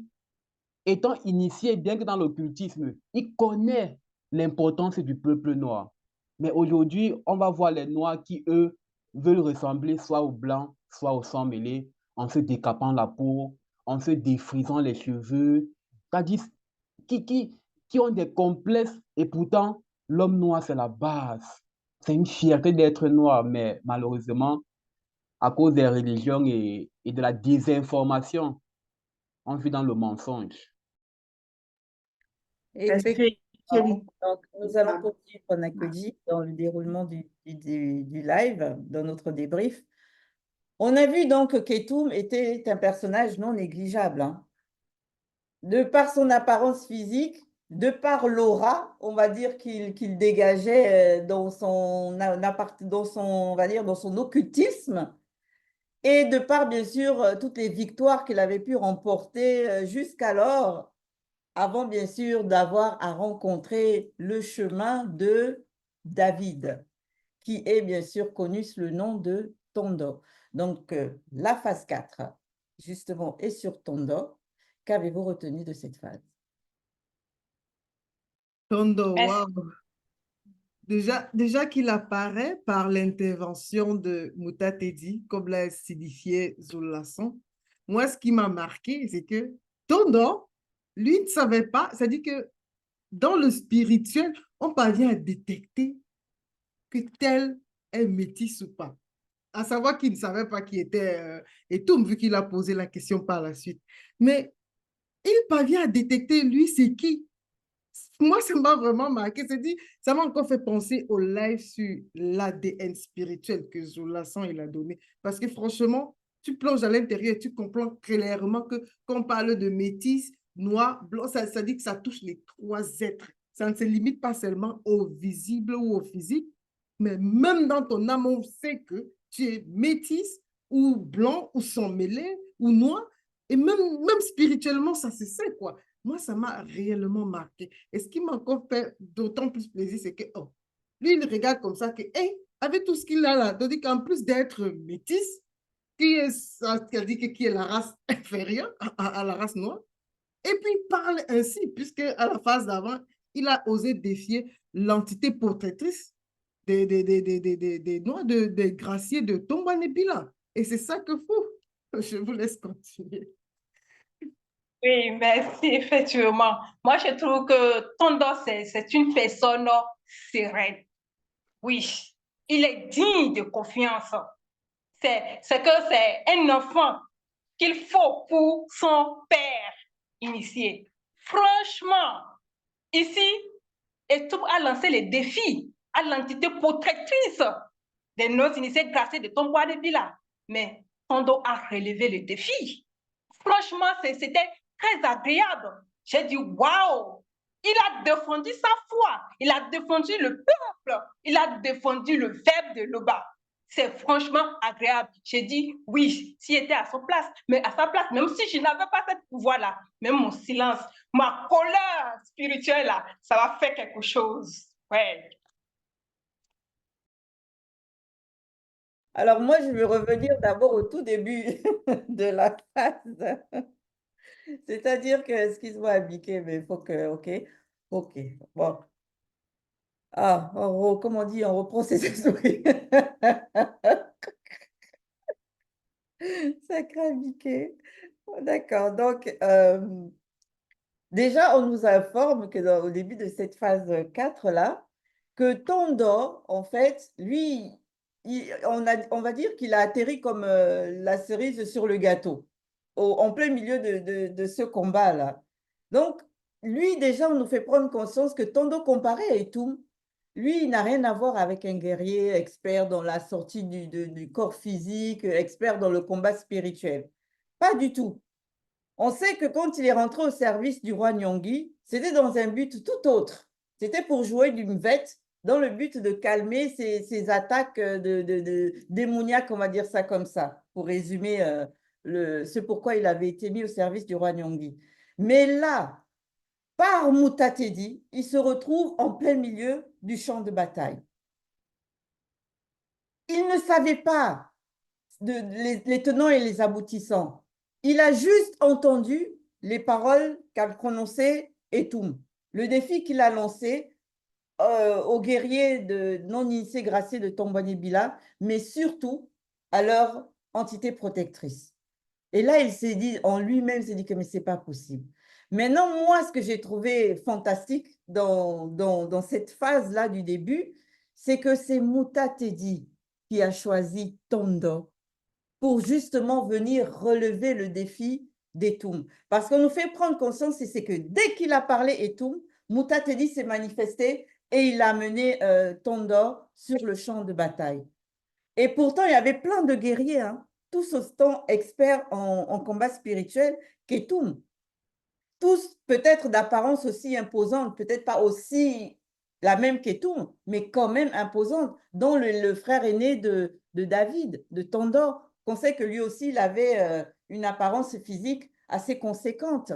étant initié, bien que dans l'occultisme, il connaît l'importance du peuple noir. Mais aujourd'hui, on va voir les noirs qui, eux, veulent ressembler soit aux blancs, soit au sang mêlé, en se décapant la peau, en se défrisant les cheveux, c'est-à-dire qui ont des complexes et pourtant, l'homme noir, c'est la base. C'est une fierté d'être noir, mais malheureusement, à cause des religions et de la désinformation, on vit dans le mensonge. La spiritualité. Donc, nous allons poursuivre Nakodji dans le déroulement du live, dans notre débrief. On a vu donc que Ketum était un personnage non négligeable, hein. De par son apparence physique, de par l'aura, on va dire qu'il dégageait dans son, on va dire, dans son occultisme, et de par, bien sûr, toutes les victoires qu'il avait pu remporter jusqu'alors, avant, bien sûr, d'avoir à rencontrer le chemin de David, qui est, bien sûr, connu sous le nom de Tondo. Donc, la phase 4, justement, est sur Tondo. Qu'avez-vous retenu de cette phase? Tondo, wow. Déjà qu'il apparaît par l'intervention de Mouta Tedi, comme l'a signifié Zoulasson, moi, ce qui m'a marqué, c'est que Tondo, lui, ne savait pas, c'est-à-dire que dans le spirituel, on parvient à détecter que tel est métis ou pas. À savoir qu'il ne savait pas qui était Etum, vu qu'il a posé la question par la suite. Mais il parvient à détecter, lui, c'est qui. Moi, ça m'a vraiment marqué. Ça m'a encore fait penser au live sur l'ADN spirituel que Zoulasson il a donné. Parce que franchement, tu plonges à l'intérieur et tu comprends clairement que quand on parle de métis, noir, blanc, ça dit que ça touche les trois êtres. Ça ne se limite pas seulement au visible ou au physique, mais même dans ton âme, on sait que tu es métisse ou blanc ou sans mêlé ou noir. Et même spirituellement, ça se sait, quoi. Moi, ça m'a réellement marqué. Et ce qui m'a encore fait d'autant plus plaisir, c'est que, oh, lui, il regarde comme ça que, hey, avec tout ce qu'il a là, tandis qu'en plus d'être métisse, qui est, qui est la race inférieure à la race noire, et puis il parle ainsi, puisque à la phase d'avant, il a osé défier l'entité protectrice des Noirs, des graciers de Tombanébila. Et c'est ça que fou. Je vous laisse continuer. Oui, merci, effectivement. Moi, je trouve que Tondo, c'est une personne sereine. Oui, il est digne de confiance. C'est que c'est un enfant qu'il faut pour son père initié. Franchement, ici, Etou a lancé les défis à l'entité protectrice des non-initiés graciés de Tomboa de Bila. Mais Tondo a relevé le défi. Franchement, c'était très agréable. J'ai dit, waouh! Il a défendu sa foi, il a défendu le peuple, il a défendu le verbe de Loba. C'est franchement agréable. J'ai dit, oui, s'il était à sa place, mais à sa place, même si je n'avais pas ce pouvoir-là, même mon silence, ma colère spirituelle, là, ça va faire quelque chose. Ouais. Alors moi, je veux revenir d'abord au tout début de la phase. C'est-à-dire que, excuse-moi, Abiké, mais il faut que, ok, bon. Ah, comme on dit, on reprend ses esprits. Sacré Abiké. D'accord, donc, déjà, on nous informe que au début de cette phase 4 là, que Tondor, en fait, lui, on va dire qu'il a atterri comme la cerise sur le gâteau, en plein milieu de ce combat-là. Donc, lui, déjà, on nous fait prendre conscience que Tondo, comparé à Etum, lui, il n'a rien à voir avec un guerrier expert dans la sortie du corps physique, expert dans le combat spirituel. Pas du tout. On sait que quand il est rentré au service du roi Nyong'i, c'était dans un but tout autre. C'était pour jouer d'une vette dans le but de calmer ses attaques démoniaques, on va dire ça comme ça, pour résumer ce pourquoi il avait été mis au service du roi Nyong'i. Mais là, par Mutatedi, il se retrouve en plein milieu du champ de bataille. Il ne savait pas les tenants et les aboutissants. Il a juste entendu les paroles qu'a prononcées Etum, le défi qu'il a lancé aux guerriers non-initiés graciés de Tombouani-Bila, mais surtout à leur entité protectrice. Et là, il s'est dit, en lui-même, s'est dit que mais c'est pas possible. Maintenant, moi, ce que j'ai trouvé fantastique dans cette phase-là du début, c'est que c'est Muta Tedi qui a choisi Tondo pour justement venir relever le défi d'Etum. Parce qu'on nous fait prendre conscience, c'est que dès qu'il a parlé Etum, Muta Tedi s'est manifesté et il a mené Tondor sur le champ de bataille. Et pourtant, il y avait plein de guerriers, hein, tous autant experts en combat spirituel qu'Etum. Tous peut-être d'apparence aussi imposante, peut-être pas aussi la même qu'Etum, mais quand même imposante, dont le frère aîné de David, de Tondor, qu'on sait que lui aussi, il avait une apparence physique assez conséquente.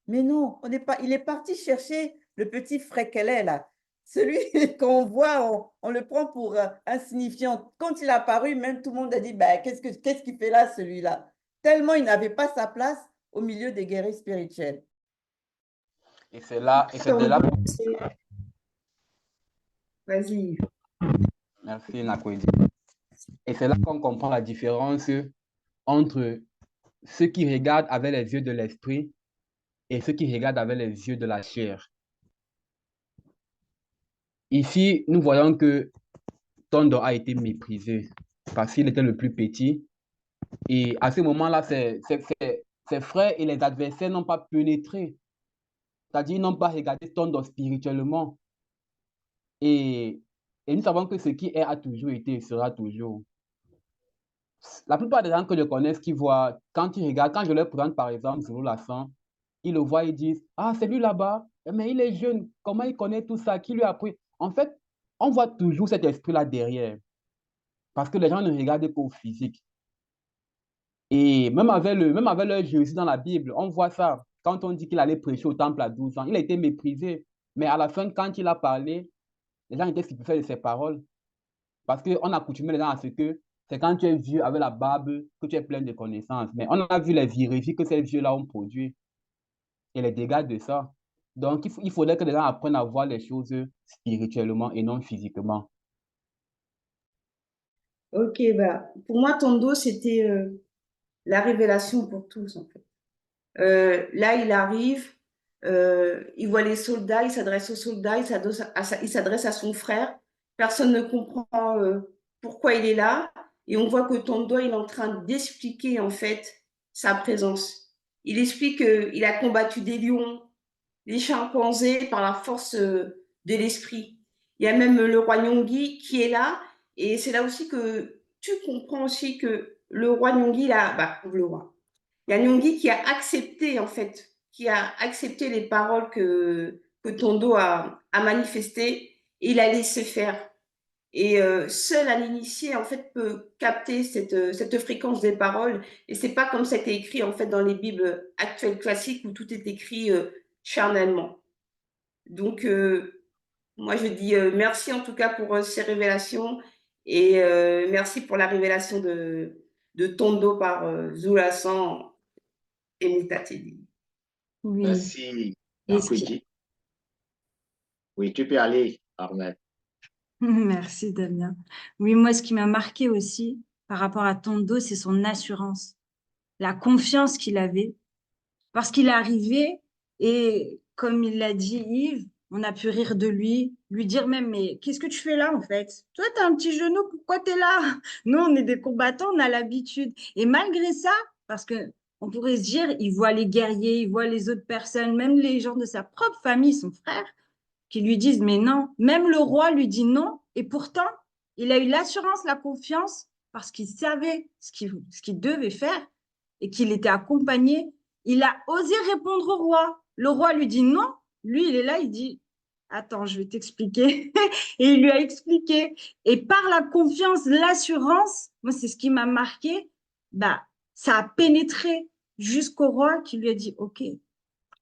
Mais non, il est parti chercher le petit Frekele, là. Celui qu'on voit, on le prend pour insignifiant. Quand il est apparu, même tout le monde a dit, bah, qu'est-ce qu'il fait là, celui-là? Tellement il n'avait pas sa place au milieu des guerriers spirituels. Et c'est là, et c'est de là. Vas-y. Merci, Nakwedi. Et c'est là qu'on comprend la différence entre ceux qui regardent avec les yeux de l'esprit et ceux qui regardent avec les yeux de la chair. Ici, nous voyons que Tondo a été méprisé parce qu'il était le plus petit. Et à ce moment-là, ses frères et les adversaires n'ont pas pénétré. C'est-à-dire, ils n'ont pas regardé Tondo spirituellement. Et nous savons que ce qui est a toujours été et sera toujours. La plupart des gens que je connais, qui voient, quand ils regardent, quand je leur présente par exemple Zulu Lassan, ils le voient, ils disent, ah, c'est lui là-bas, mais il est jeune, comment il connaît tout ça, qui lui a appris? En fait, on voit toujours cet esprit-là derrière, parce que les gens ne regardent qu'au physique. Et même avec le Jésus dans la Bible, on voit ça. Quand on dit qu'il allait prêcher au temple à 12 ans, il a été méprisé. Mais à la fin, quand il a parlé, les gens étaient stupéfaits de ses paroles. Parce qu'on a accoutumé les gens à ce que c'est quand tu es vieux avec la barbe que tu es plein de connaissances. Mais on a vu les vérités que ces vieux-là ont produit et les dégâts de ça. Donc, il faudrait que les gens apprennent à voir les choses spirituellement et non physiquement. Ok, bah, pour moi, Tondo, c'était la révélation pour tous, en fait. Là, il arrive, il voit les soldats, il s'adresse aux soldats, il s'adresse à son frère. Personne ne comprend pourquoi il est là. Et on voit que Tondo, il est en train d'expliquer, en fait, sa présence. Il explique qu'il a combattu des lions, des chimpanzés par la force de l'esprit. Il y a même le roi Nyong'i qui est là. Et c'est là aussi que tu comprends aussi que le roi Nyong'i, là, bah, le roi. Il y a Nyong'i qui a accepté, en fait, qui a accepté les paroles que Tondo a manifestées et il a laissé faire. Et seul un initié, en fait, peut capter cette fréquence des paroles. Et c'est pas comme ça a été écrit, en fait, dans les Bibles actuelles classiques où tout est écrit charnellement. Donc, moi, je dis merci en tout cas pour ces révélations et merci pour la révélation de Tondo par Zulasan et Mutateli. Oui. Merci, Et ce qui- Nakwedi. Oui, tu peux aller, Armel. Merci, Damien. Oui, moi, ce qui m'a marqué aussi par rapport à Tondo, c'est son assurance, la confiance qu'il avait, parce qu'il est arrivé et, comme il l'a dit Yves, on a pu rire de lui dire même, mais qu'est-ce que tu fais là en fait? Toi, tu as un petit genou, pourquoi tu es là? Nous, on est des combattants, on a l'habitude. Et malgré ça, parce que on pourrait se dire, il voit les guerriers, il voit les autres personnes, même les gens de sa propre famille, son frère, qui lui disent, mais non, même le roi lui dit non, et pourtant, il a eu l'assurance, la confiance, parce qu'il savait ce qu'il devait faire et qu'il était accompagné. Il a osé répondre au roi. Le roi lui dit non. Lui, il est là, il dit, attends, je vais t'expliquer. Et il lui a expliqué. Et par la confiance, l'assurance, moi, c'est ce qui m'a marqué, bah, ça a pénétré jusqu'au roi qui lui a dit, OK,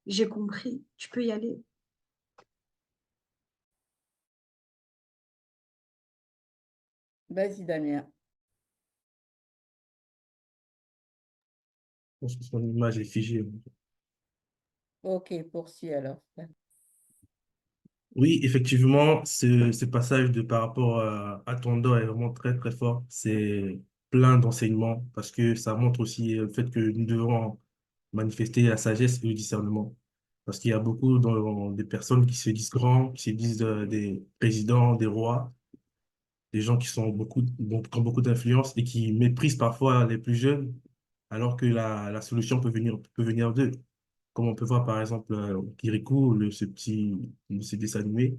j'ai compris, tu peux y aller. Vas-y, Damien. Je pense que son image est figée. Ok, poursuis alors. Oui, effectivement, ce passage de par rapport à Tondo est vraiment très, très fort. C'est plein d'enseignements parce que ça montre aussi le fait que nous devons manifester la sagesse et le discernement. Parce qu'il y a beaucoup des personnes qui se disent grands, qui se disent des présidents, des rois, des gens qui sont qui ont beaucoup d'influence et qui méprisent parfois les plus jeunes, alors que la solution peut venir d'eux. Comme on peut voir par exemple Kirikou, ce dessin animé.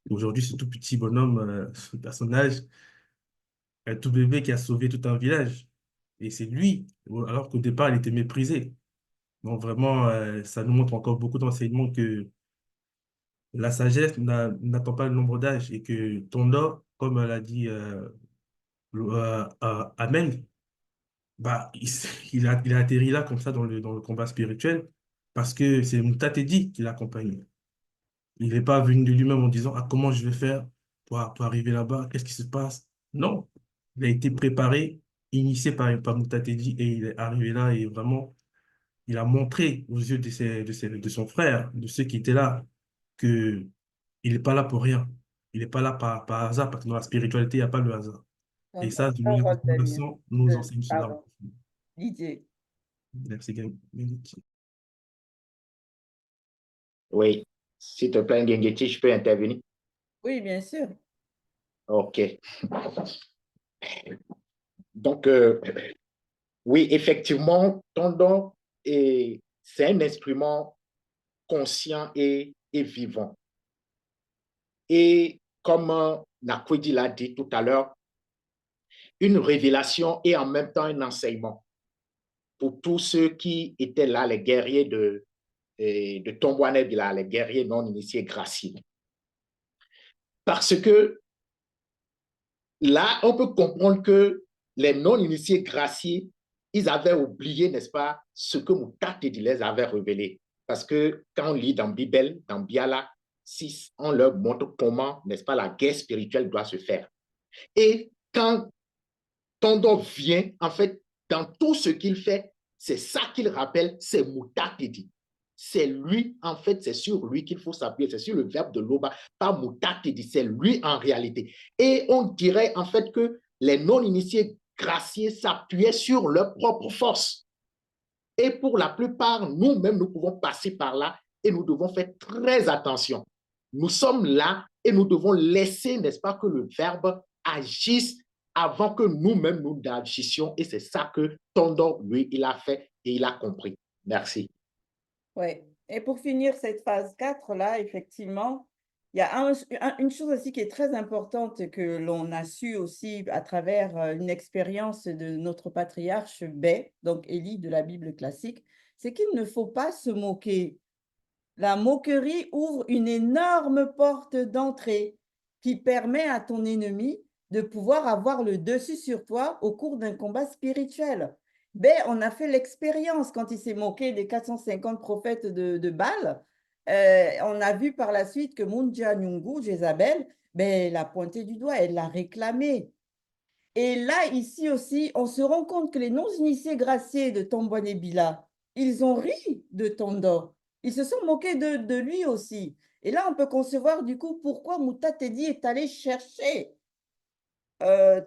Aujourd'hui, ce tout petit bonhomme, ce personnage, un tout bébé qui a sauvé tout un village. Et c'est lui, alors qu'au départ, il était méprisé. Donc vraiment, ça nous montre encore beaucoup d'enseignements que la sagesse n'attend pas le nombre d'âge et que Tondo, comme l'a dit Amel, bah, il a atterri là comme ça dans le combat spirituel parce que c'est Mutatedi qui l'accompagne. Il n'est pas venu de lui-même en disant, ah, comment je vais faire pour arriver là-bas? Qu'est-ce qui se passe? Non. Il a été préparé, initié par Mutatedi et il est arrivé là et vraiment, il a montré aux yeux de son frère, de ceux qui étaient là, que il n'est pas là pour rien. Il n'est pas là par hasard parce que dans la spiritualité, il n'y a pas le hasard. Et ça, de manière Parole, Damien. nous enseigne cela. Pardon. Didier. Merci, Gagné. Oui, s'il te plaît, Ngengeti, je peux intervenir? Oui, bien sûr. OK. Donc, oui, effectivement, Tondon, c'est un instrument conscient et vivant. Et comme Nakwedi l'a dit tout à l'heure, une révélation et en même temps un enseignement pour tous ceux qui étaient là, les guerriers de Tombouane Bila, les guerriers non initiés graciés. Parce que là, on peut comprendre que les non-initiés graciés, ils avaient oublié, n'est-ce pas, ce que Mouta Tedi les avait révélé. Parce que quand on lit dans Bible, dans Biala 6, on leur montre comment, n'est-ce pas, la guerre spirituelle doit se faire. Et quand Tondo vient, en fait, dans tout ce qu'il fait, c'est ça qu'il rappelle, c'est Mouta Tedi. C'est lui, en fait, c'est sur lui qu'il faut s'appuyer, c'est sur le verbe de Loba, pas Mouta Tedi, c'est lui en réalité. Et on dirait, en fait, que les non-initiés graciés s'appuyaient sur leur propre force. Et pour la plupart, nous-mêmes, nous pouvons passer par là et nous devons faire très attention. Nous sommes là et nous devons laisser, n'est-ce pas, que le verbe agisse avant que nous-mêmes nous agissions. Et c'est ça que Tondo, lui, il a fait et il a compris. Merci. Oui. Et pour finir cette phase 4, là, effectivement, il y a une chose aussi qui est très importante que l'on a su aussi à travers une expérience de notre patriarche Bé, donc Élie de la Bible classique, c'est qu'il ne faut pas se moquer. La moquerie ouvre une énorme porte d'entrée qui permet à ton ennemi de pouvoir avoir le dessus sur toi au cours d'un combat spirituel. Ben, on a fait l'expérience quand il s'est moqué des 450 prophètes de Baal. On a vu par la suite que Munja Nyungu, Jézabel, ben, elle a pointé du doigt, elle l'a réclamé. Et là, ici aussi, on se rend compte que les non-initiés graciés de Tombouane Bila, ils ont ri de Tondo. Ils se sont moqués de lui aussi. Et là, on peut concevoir du coup pourquoi Mouta Tedi est allé chercher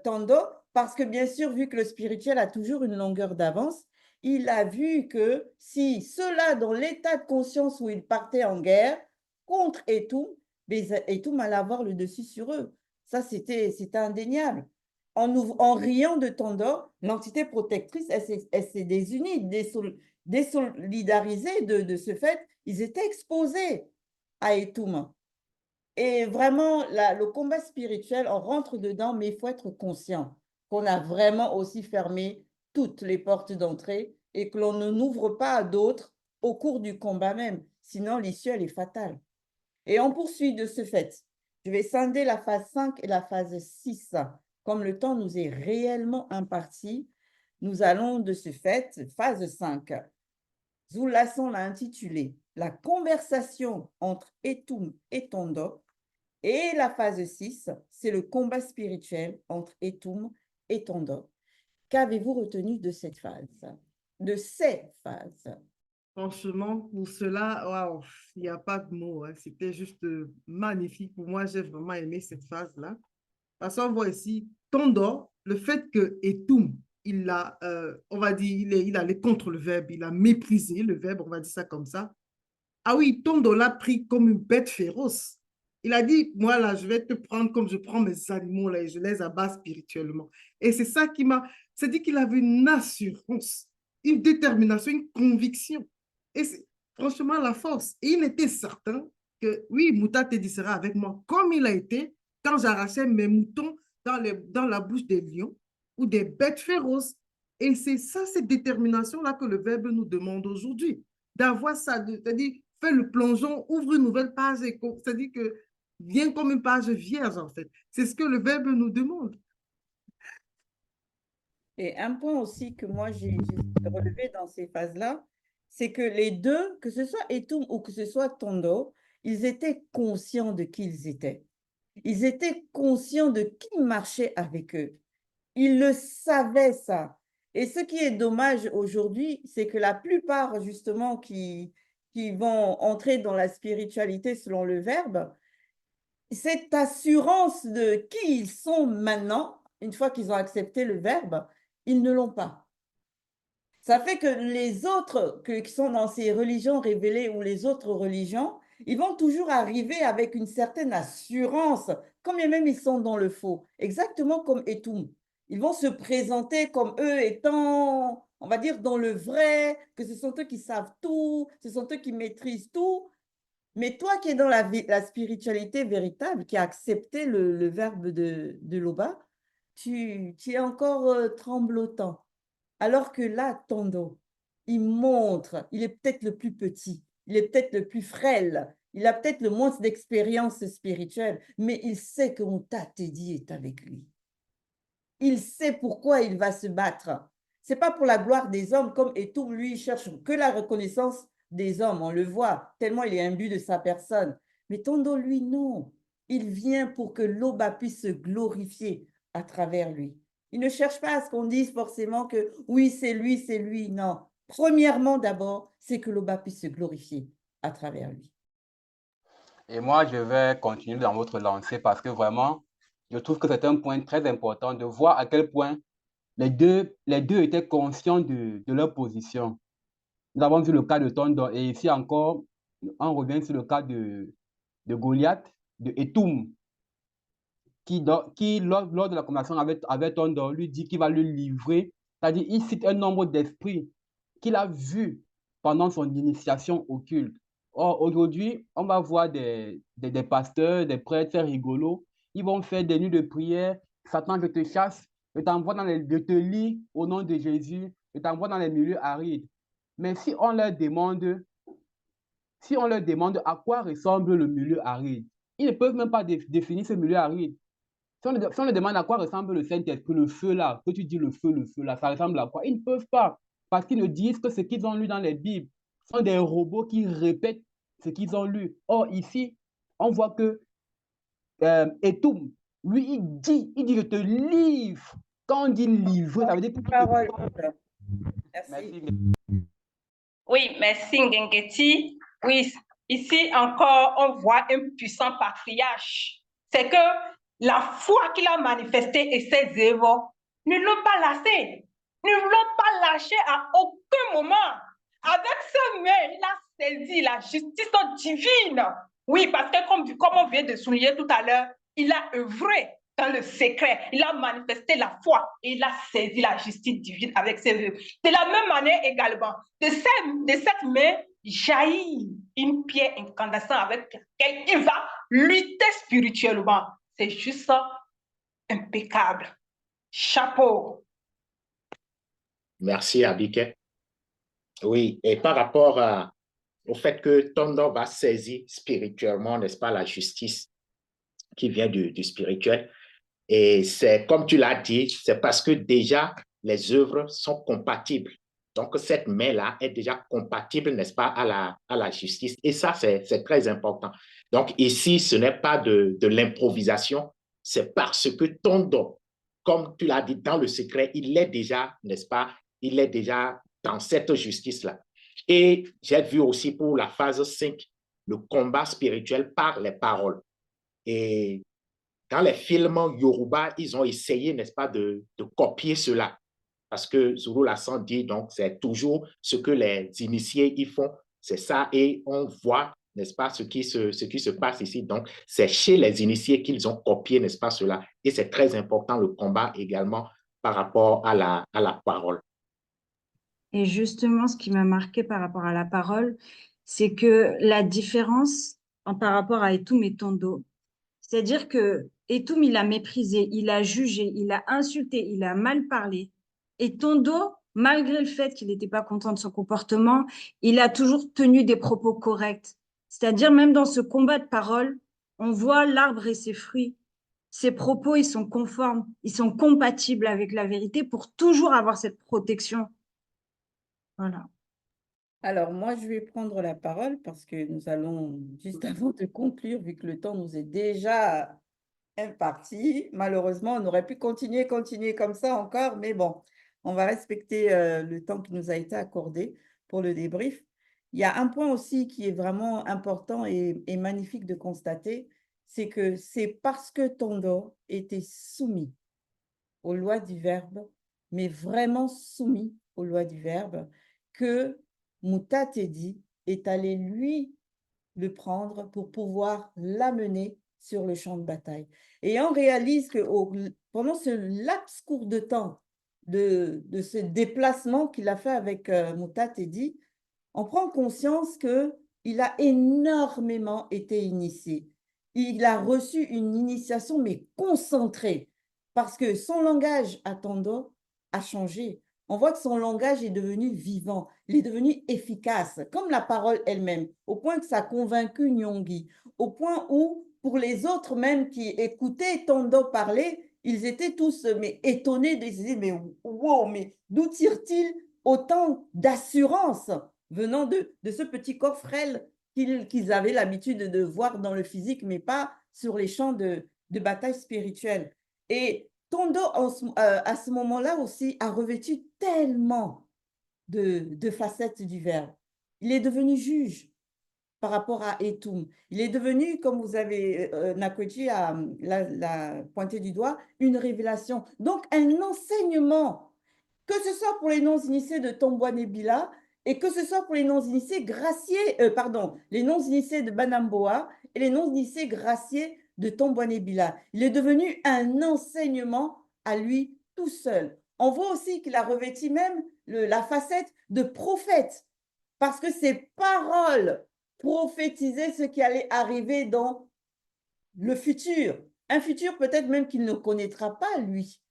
Tondo, parce que bien sûr, vu que le spirituel a toujours une longueur d'avance, il a vu que si ceux-là, dans l'état de conscience où ils partaient en guerre contre Etum, Etum allait avoir le dessus sur eux. Ça, c'était indéniable. En riant de Tondo, l'entité protectrice, elle s'est désunie, désolidarisée de ce fait. Ils étaient exposés à Etum. Et vraiment, le combat spirituel, on rentre dedans, mais il faut être conscient qu'on a vraiment aussi fermé toutes les portes d'entrée et que l'on ne n'ouvre pas à d'autres au cours du combat même. Sinon, l'issue, elle est fatale. Et on poursuit de ce fait. Je vais scinder la phase 5 et la phase 6. Comme le temps nous est réellement imparti, nous allons de ce fait, phase 5. Zoulasson l'a intitulé « La conversation entre Etum et Tondo ». Et la phase 6, c'est le combat spirituel entre Etum et Tondo. Qu'avez-vous retenu de cette phase, de ces phases? Franchement, pour cela, waouh, il n'y a pas de mots, hein. C'était juste magnifique. Pour moi, j'ai vraiment aimé cette phase-là. Parce qu'on voit ici, Tondo, le fait que Etum, il a, on va dire, il allait contre le verbe, il a méprisé le verbe, on va dire ça comme ça. Ah oui, Tondo l'a pris comme une bête féroce. Il a dit, moi là, je vais te prendre comme je prends mes animaux là et je les abats spirituellement. Et c'est ça qui m'a, c'est dit qu'il avait une assurance, une détermination, une conviction. Et c'est franchement la force. Et il était certain que oui, Mouta Tedi sera avec moi comme il a été quand j'arrachais mes moutons dans la bouche des lions ou des bêtes féroces. Et c'est ça, cette détermination-là que le Verbe nous demande aujourd'hui, d'avoir ça, c'est-à-dire fais le plongeon, ouvre une nouvelle page, c'est-à-dire que viens comme une page vierge en fait. C'est ce que le Verbe nous demande. Et un point aussi que moi j'ai relevé dans ces phases-là, c'est que les deux, que ce soit Etum ou que ce soit Tondo, ils étaient conscients de qui ils étaient. Ils étaient conscients de qui marchait avec eux. Ils le savaient ça. Et ce qui est dommage aujourd'hui, c'est que la plupart justement qui vont entrer dans la spiritualité selon le Verbe, cette assurance de qui ils sont maintenant, une fois qu'ils ont accepté le Verbe, ils ne l'ont pas. Ça fait que les autres qui sont dans ces religions révélées ou les autres religions, ils vont toujours arriver avec une certaine assurance, quand bien même ils sont dans le faux, exactement comme Etum. Ils vont se présenter comme eux étant, on va dire, dans le vrai, que ce sont eux qui savent tout, ce sont eux qui maîtrisent tout. Mais toi qui es dans la spiritualité véritable, qui a accepté le verbe de Loba, tu es encore tremblotant. Alors que là, Tondo, il montre, il est peut-être le plus petit, il est peut-être le plus frêle, il a peut-être le moins d'expérience spirituelle, mais il sait que Mutatedi est avec lui. Il sait pourquoi il va se battre. Ce n'est pas pour la gloire des hommes, comme Etum, lui, il cherche que la reconnaissance des hommes. On le voit, tellement il est imbu de sa personne. Mais Tondo, lui, non. Il vient pour que l'Oba puisse se glorifier à travers lui. Il ne cherche pas à ce qu'on dise forcément que oui, c'est lui, c'est lui. Non. Premièrement, d'abord, c'est que l'Oba puisse se glorifier à travers lui. Et moi, je vais continuer dans votre lancée parce que vraiment, je trouve que c'est un point très important de voir à quel point les deux étaient conscients de leur position. Nous avons vu le cas de Tondo et ici encore, on revient sur le cas de Goliath, de Etum, qui lors de la conversation avec Tondo, lui dit qu'il va le livrer. C'est-à-dire, il cite un nombre d'esprits qu'il a vus pendant son initiation au culte. Or, aujourd'hui, on va voir des pasteurs, des prêtres faire rigolo. Ils vont faire des nuits de prière. Satan, je te chasse. Je te lis au nom de Jésus. Je t'envoie dans les milieux arides. Mais si on leur demande à quoi ressemble le milieu aride, ils ne peuvent même pas définir ce milieu aride. Si on leur demande à quoi ressemble le Saint-Esprit, le feu là, que tu dis le feu là, ça ressemble à quoi? Ils ne peuvent pas, parce qu'ils ne disent que ce qu'ils ont lu dans les Bibles sont des robots qui répètent ce qu'ils ont lu. Or, ici, on voit que Etum, lui, il dit, je te livre. Quand on dit livre, ça veut dire que... Parole. Merci. Oui, merci Ngengeti. Oui, ici encore, on voit un puissant patriarche. C'est que la foi qu'il a manifestée et ses œuvres ne l'ont pas lassé, ne l'ont pas lâché à aucun moment. Avec ses mains, il a saisi la justice divine. Oui, parce que comme on vient de souligner tout à l'heure, il a œuvré dans le secret. Il a manifesté la foi et il a saisi la justice divine avec ses œuvres. De la même manière également, de cette main jaillit une pierre incandescente avec laquelle il va lutter spirituellement. C'est juste impeccable. Chapeau. Merci, Abiké. Oui, et par rapport au fait que Tondo va saisir spirituellement, n'est-ce pas, la justice qui vient du spirituel. Et c'est, comme tu l'as dit, c'est parce que déjà, les œuvres sont compatibles. Donc, cette main-là est déjà compatible, n'est-ce pas, à la justice. Et ça, c'est très important. Donc, ici, ce n'est pas de l'improvisation, c'est parce que Tondo, comme tu l'as dit, dans le secret, il est déjà, n'est-ce pas, il est déjà dans cette justice-là. Et j'ai vu aussi pour la phase 5, le combat spirituel par les paroles. Et dans les films Yoruba, ils ont essayé, n'est-ce pas, de copier cela. Parce que Zulu Lassan dit, donc, c'est toujours ce que les initiés y font. C'est ça, et on voit, n'est-ce pas, ce qui se passe ici. Donc, c'est chez les initiés qu'ils ont copié, n'est-ce pas, cela. Et c'est très important, le combat également, par rapport à la parole. Et justement, ce qui m'a marqué par rapport à la parole, c'est que la différence par rapport à Etum et Tondo, c'est-à-dire que Etum, il a méprisé, il a jugé, il a insulté, il a mal parlé. Et Tondo, malgré le fait qu'il n'était pas content de son comportement, il a toujours tenu des propos corrects. C'est-à-dire, même dans ce combat de parole, on voit l'arbre et ses fruits. Ses propos, ils sont conformes, ils sont compatibles avec la vérité pour toujours avoir cette protection. Voilà. Alors, moi, je vais prendre la parole parce que nous allons, juste avant de conclure, vu que le temps nous est déjà imparti, malheureusement, on aurait pu continuer comme ça encore, mais bon, on va respecter le temps qui nous a été accordé pour le débrief. Il y a un point aussi qui est vraiment important et magnifique de constater, c'est que c'est parce que Tondo était soumis aux lois du Verbe, mais vraiment soumis aux lois du Verbe, que Mutatedi est allé, lui, le prendre pour pouvoir l'amener sur le champ de bataille. Et on réalise que pendant ce laps court de temps de ce déplacement qu'il a fait avec Mutatedi, on prend conscience qu'il a énormément été initié. Il a reçu une initiation, mais concentrée, parce que son langage à Tondo a changé. On voit que son langage est devenu vivant, il est devenu efficace, comme la parole elle-même, au point que ça a convaincu Nyong'i, au point où, pour les autres même qui écoutaient Tondo parler, ils étaient tous mais, étonnés, ils disaient, mais wow, mais d'où tire-t-il autant d'assurance venant de ce petit corps frêle qu'ils avaient l'habitude de voir dans le physique, mais pas sur les champs de bataille spirituelle. Et Tondo, à ce moment-là aussi, a revêtu tellement de facettes du verbe. Il est devenu juge par rapport à Etum. Il est devenu, comme vous avez, Nakoji l'a pointé du doigt, une révélation. Donc, un enseignement, que ce soit pour les non-initiés de Tombouanébila et que ce soit pour les non-initiés les non-initiés de Banamboa et les non-initiés graciés de Tombouanébila. Il est devenu un enseignement à lui tout seul. On voit aussi qu'il a revêtu même la facette de prophète, parce que ses paroles prophétisaient ce qui allait arriver dans le futur. Un futur peut-être même qu'il ne connaîtra pas, lui.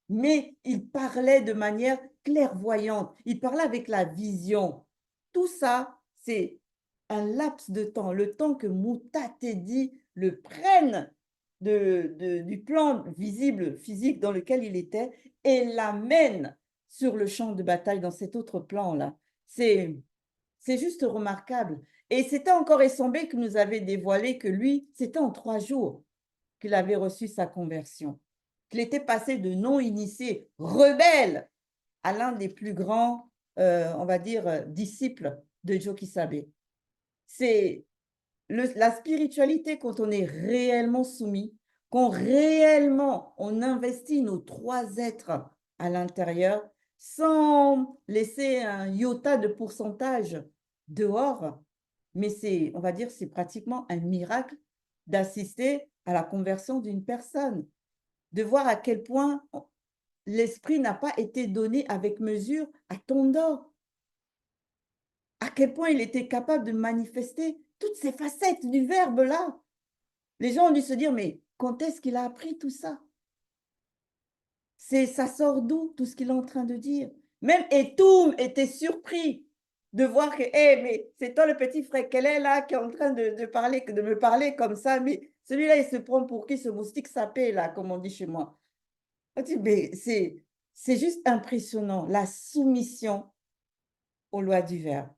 Mais il parlait de manière clairvoyante. Il parlait avec la vision. Tout ça, c'est un laps de temps, le temps que Moutatedi le prenne du plan visible, physique dans lequel il était et l'amène sur le champ de bataille dans cet autre plan-là. C'est juste remarquable. Et c'était encore Essombé qui nous avait dévoilé que lui, c'était en 3 jours qu'il avait reçu sa conversion, qu'il était passé de non-initié, rebelle, à l'un des plus grands, on va dire, disciples de Jokisabe. C'est la spiritualité quand on est réellement soumis, quand réellement on investit nos 3 êtres à l'intérieur, sans laisser un iota de pourcentage dehors, mais on va dire, c'est pratiquement un miracle d'assister à la conversion d'une personne, de voir à quel point l'esprit n'a pas été donné avec mesure à Tondo, à quel point il était capable de manifester toutes ces facettes du verbe-là. Les gens ont dû se dire, mais quand est-ce qu'il a appris tout ça? Ça sort d'où, tout ce qu'il est en train de dire? Même Etum était surpris de voir que, mais c'est toi le petit frère qu'elle est là, qui est en train de me parler comme ça, mais celui-là, il se prend pour qui, ce moustique sapé, là, comme on dit chez moi. Mais c'est juste impressionnant, la soumission aux lois du verbe.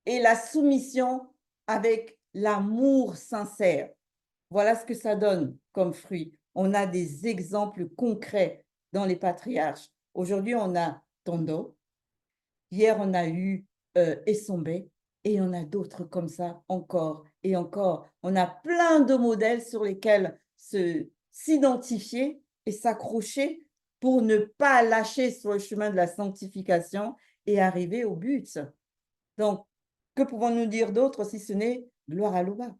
Et la soumission avec l'amour sincère. Voilà ce que ça donne comme fruit. On a des exemples concrets dans les patriarches. Aujourd'hui, on a Tondo. Hier, on a eu Essombé. Et on a d'autres comme ça encore et encore. On a plein de modèles sur lesquels s'identifier et s'accrocher pour ne pas lâcher sur le chemin de la sanctification et arriver au but. Donc, que pouvons-nous dire d'autre si ce n'est gloire à l'Oba?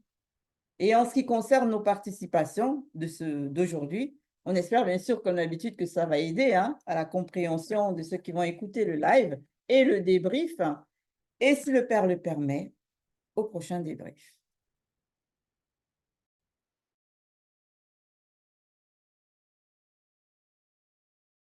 Et en ce qui concerne nos participations d'aujourd'hui, on espère bien sûr, comme d'habitude, que ça va aider à la compréhension de ceux qui vont écouter le live et le débrief. Et si le Père le permet, au prochain débrief.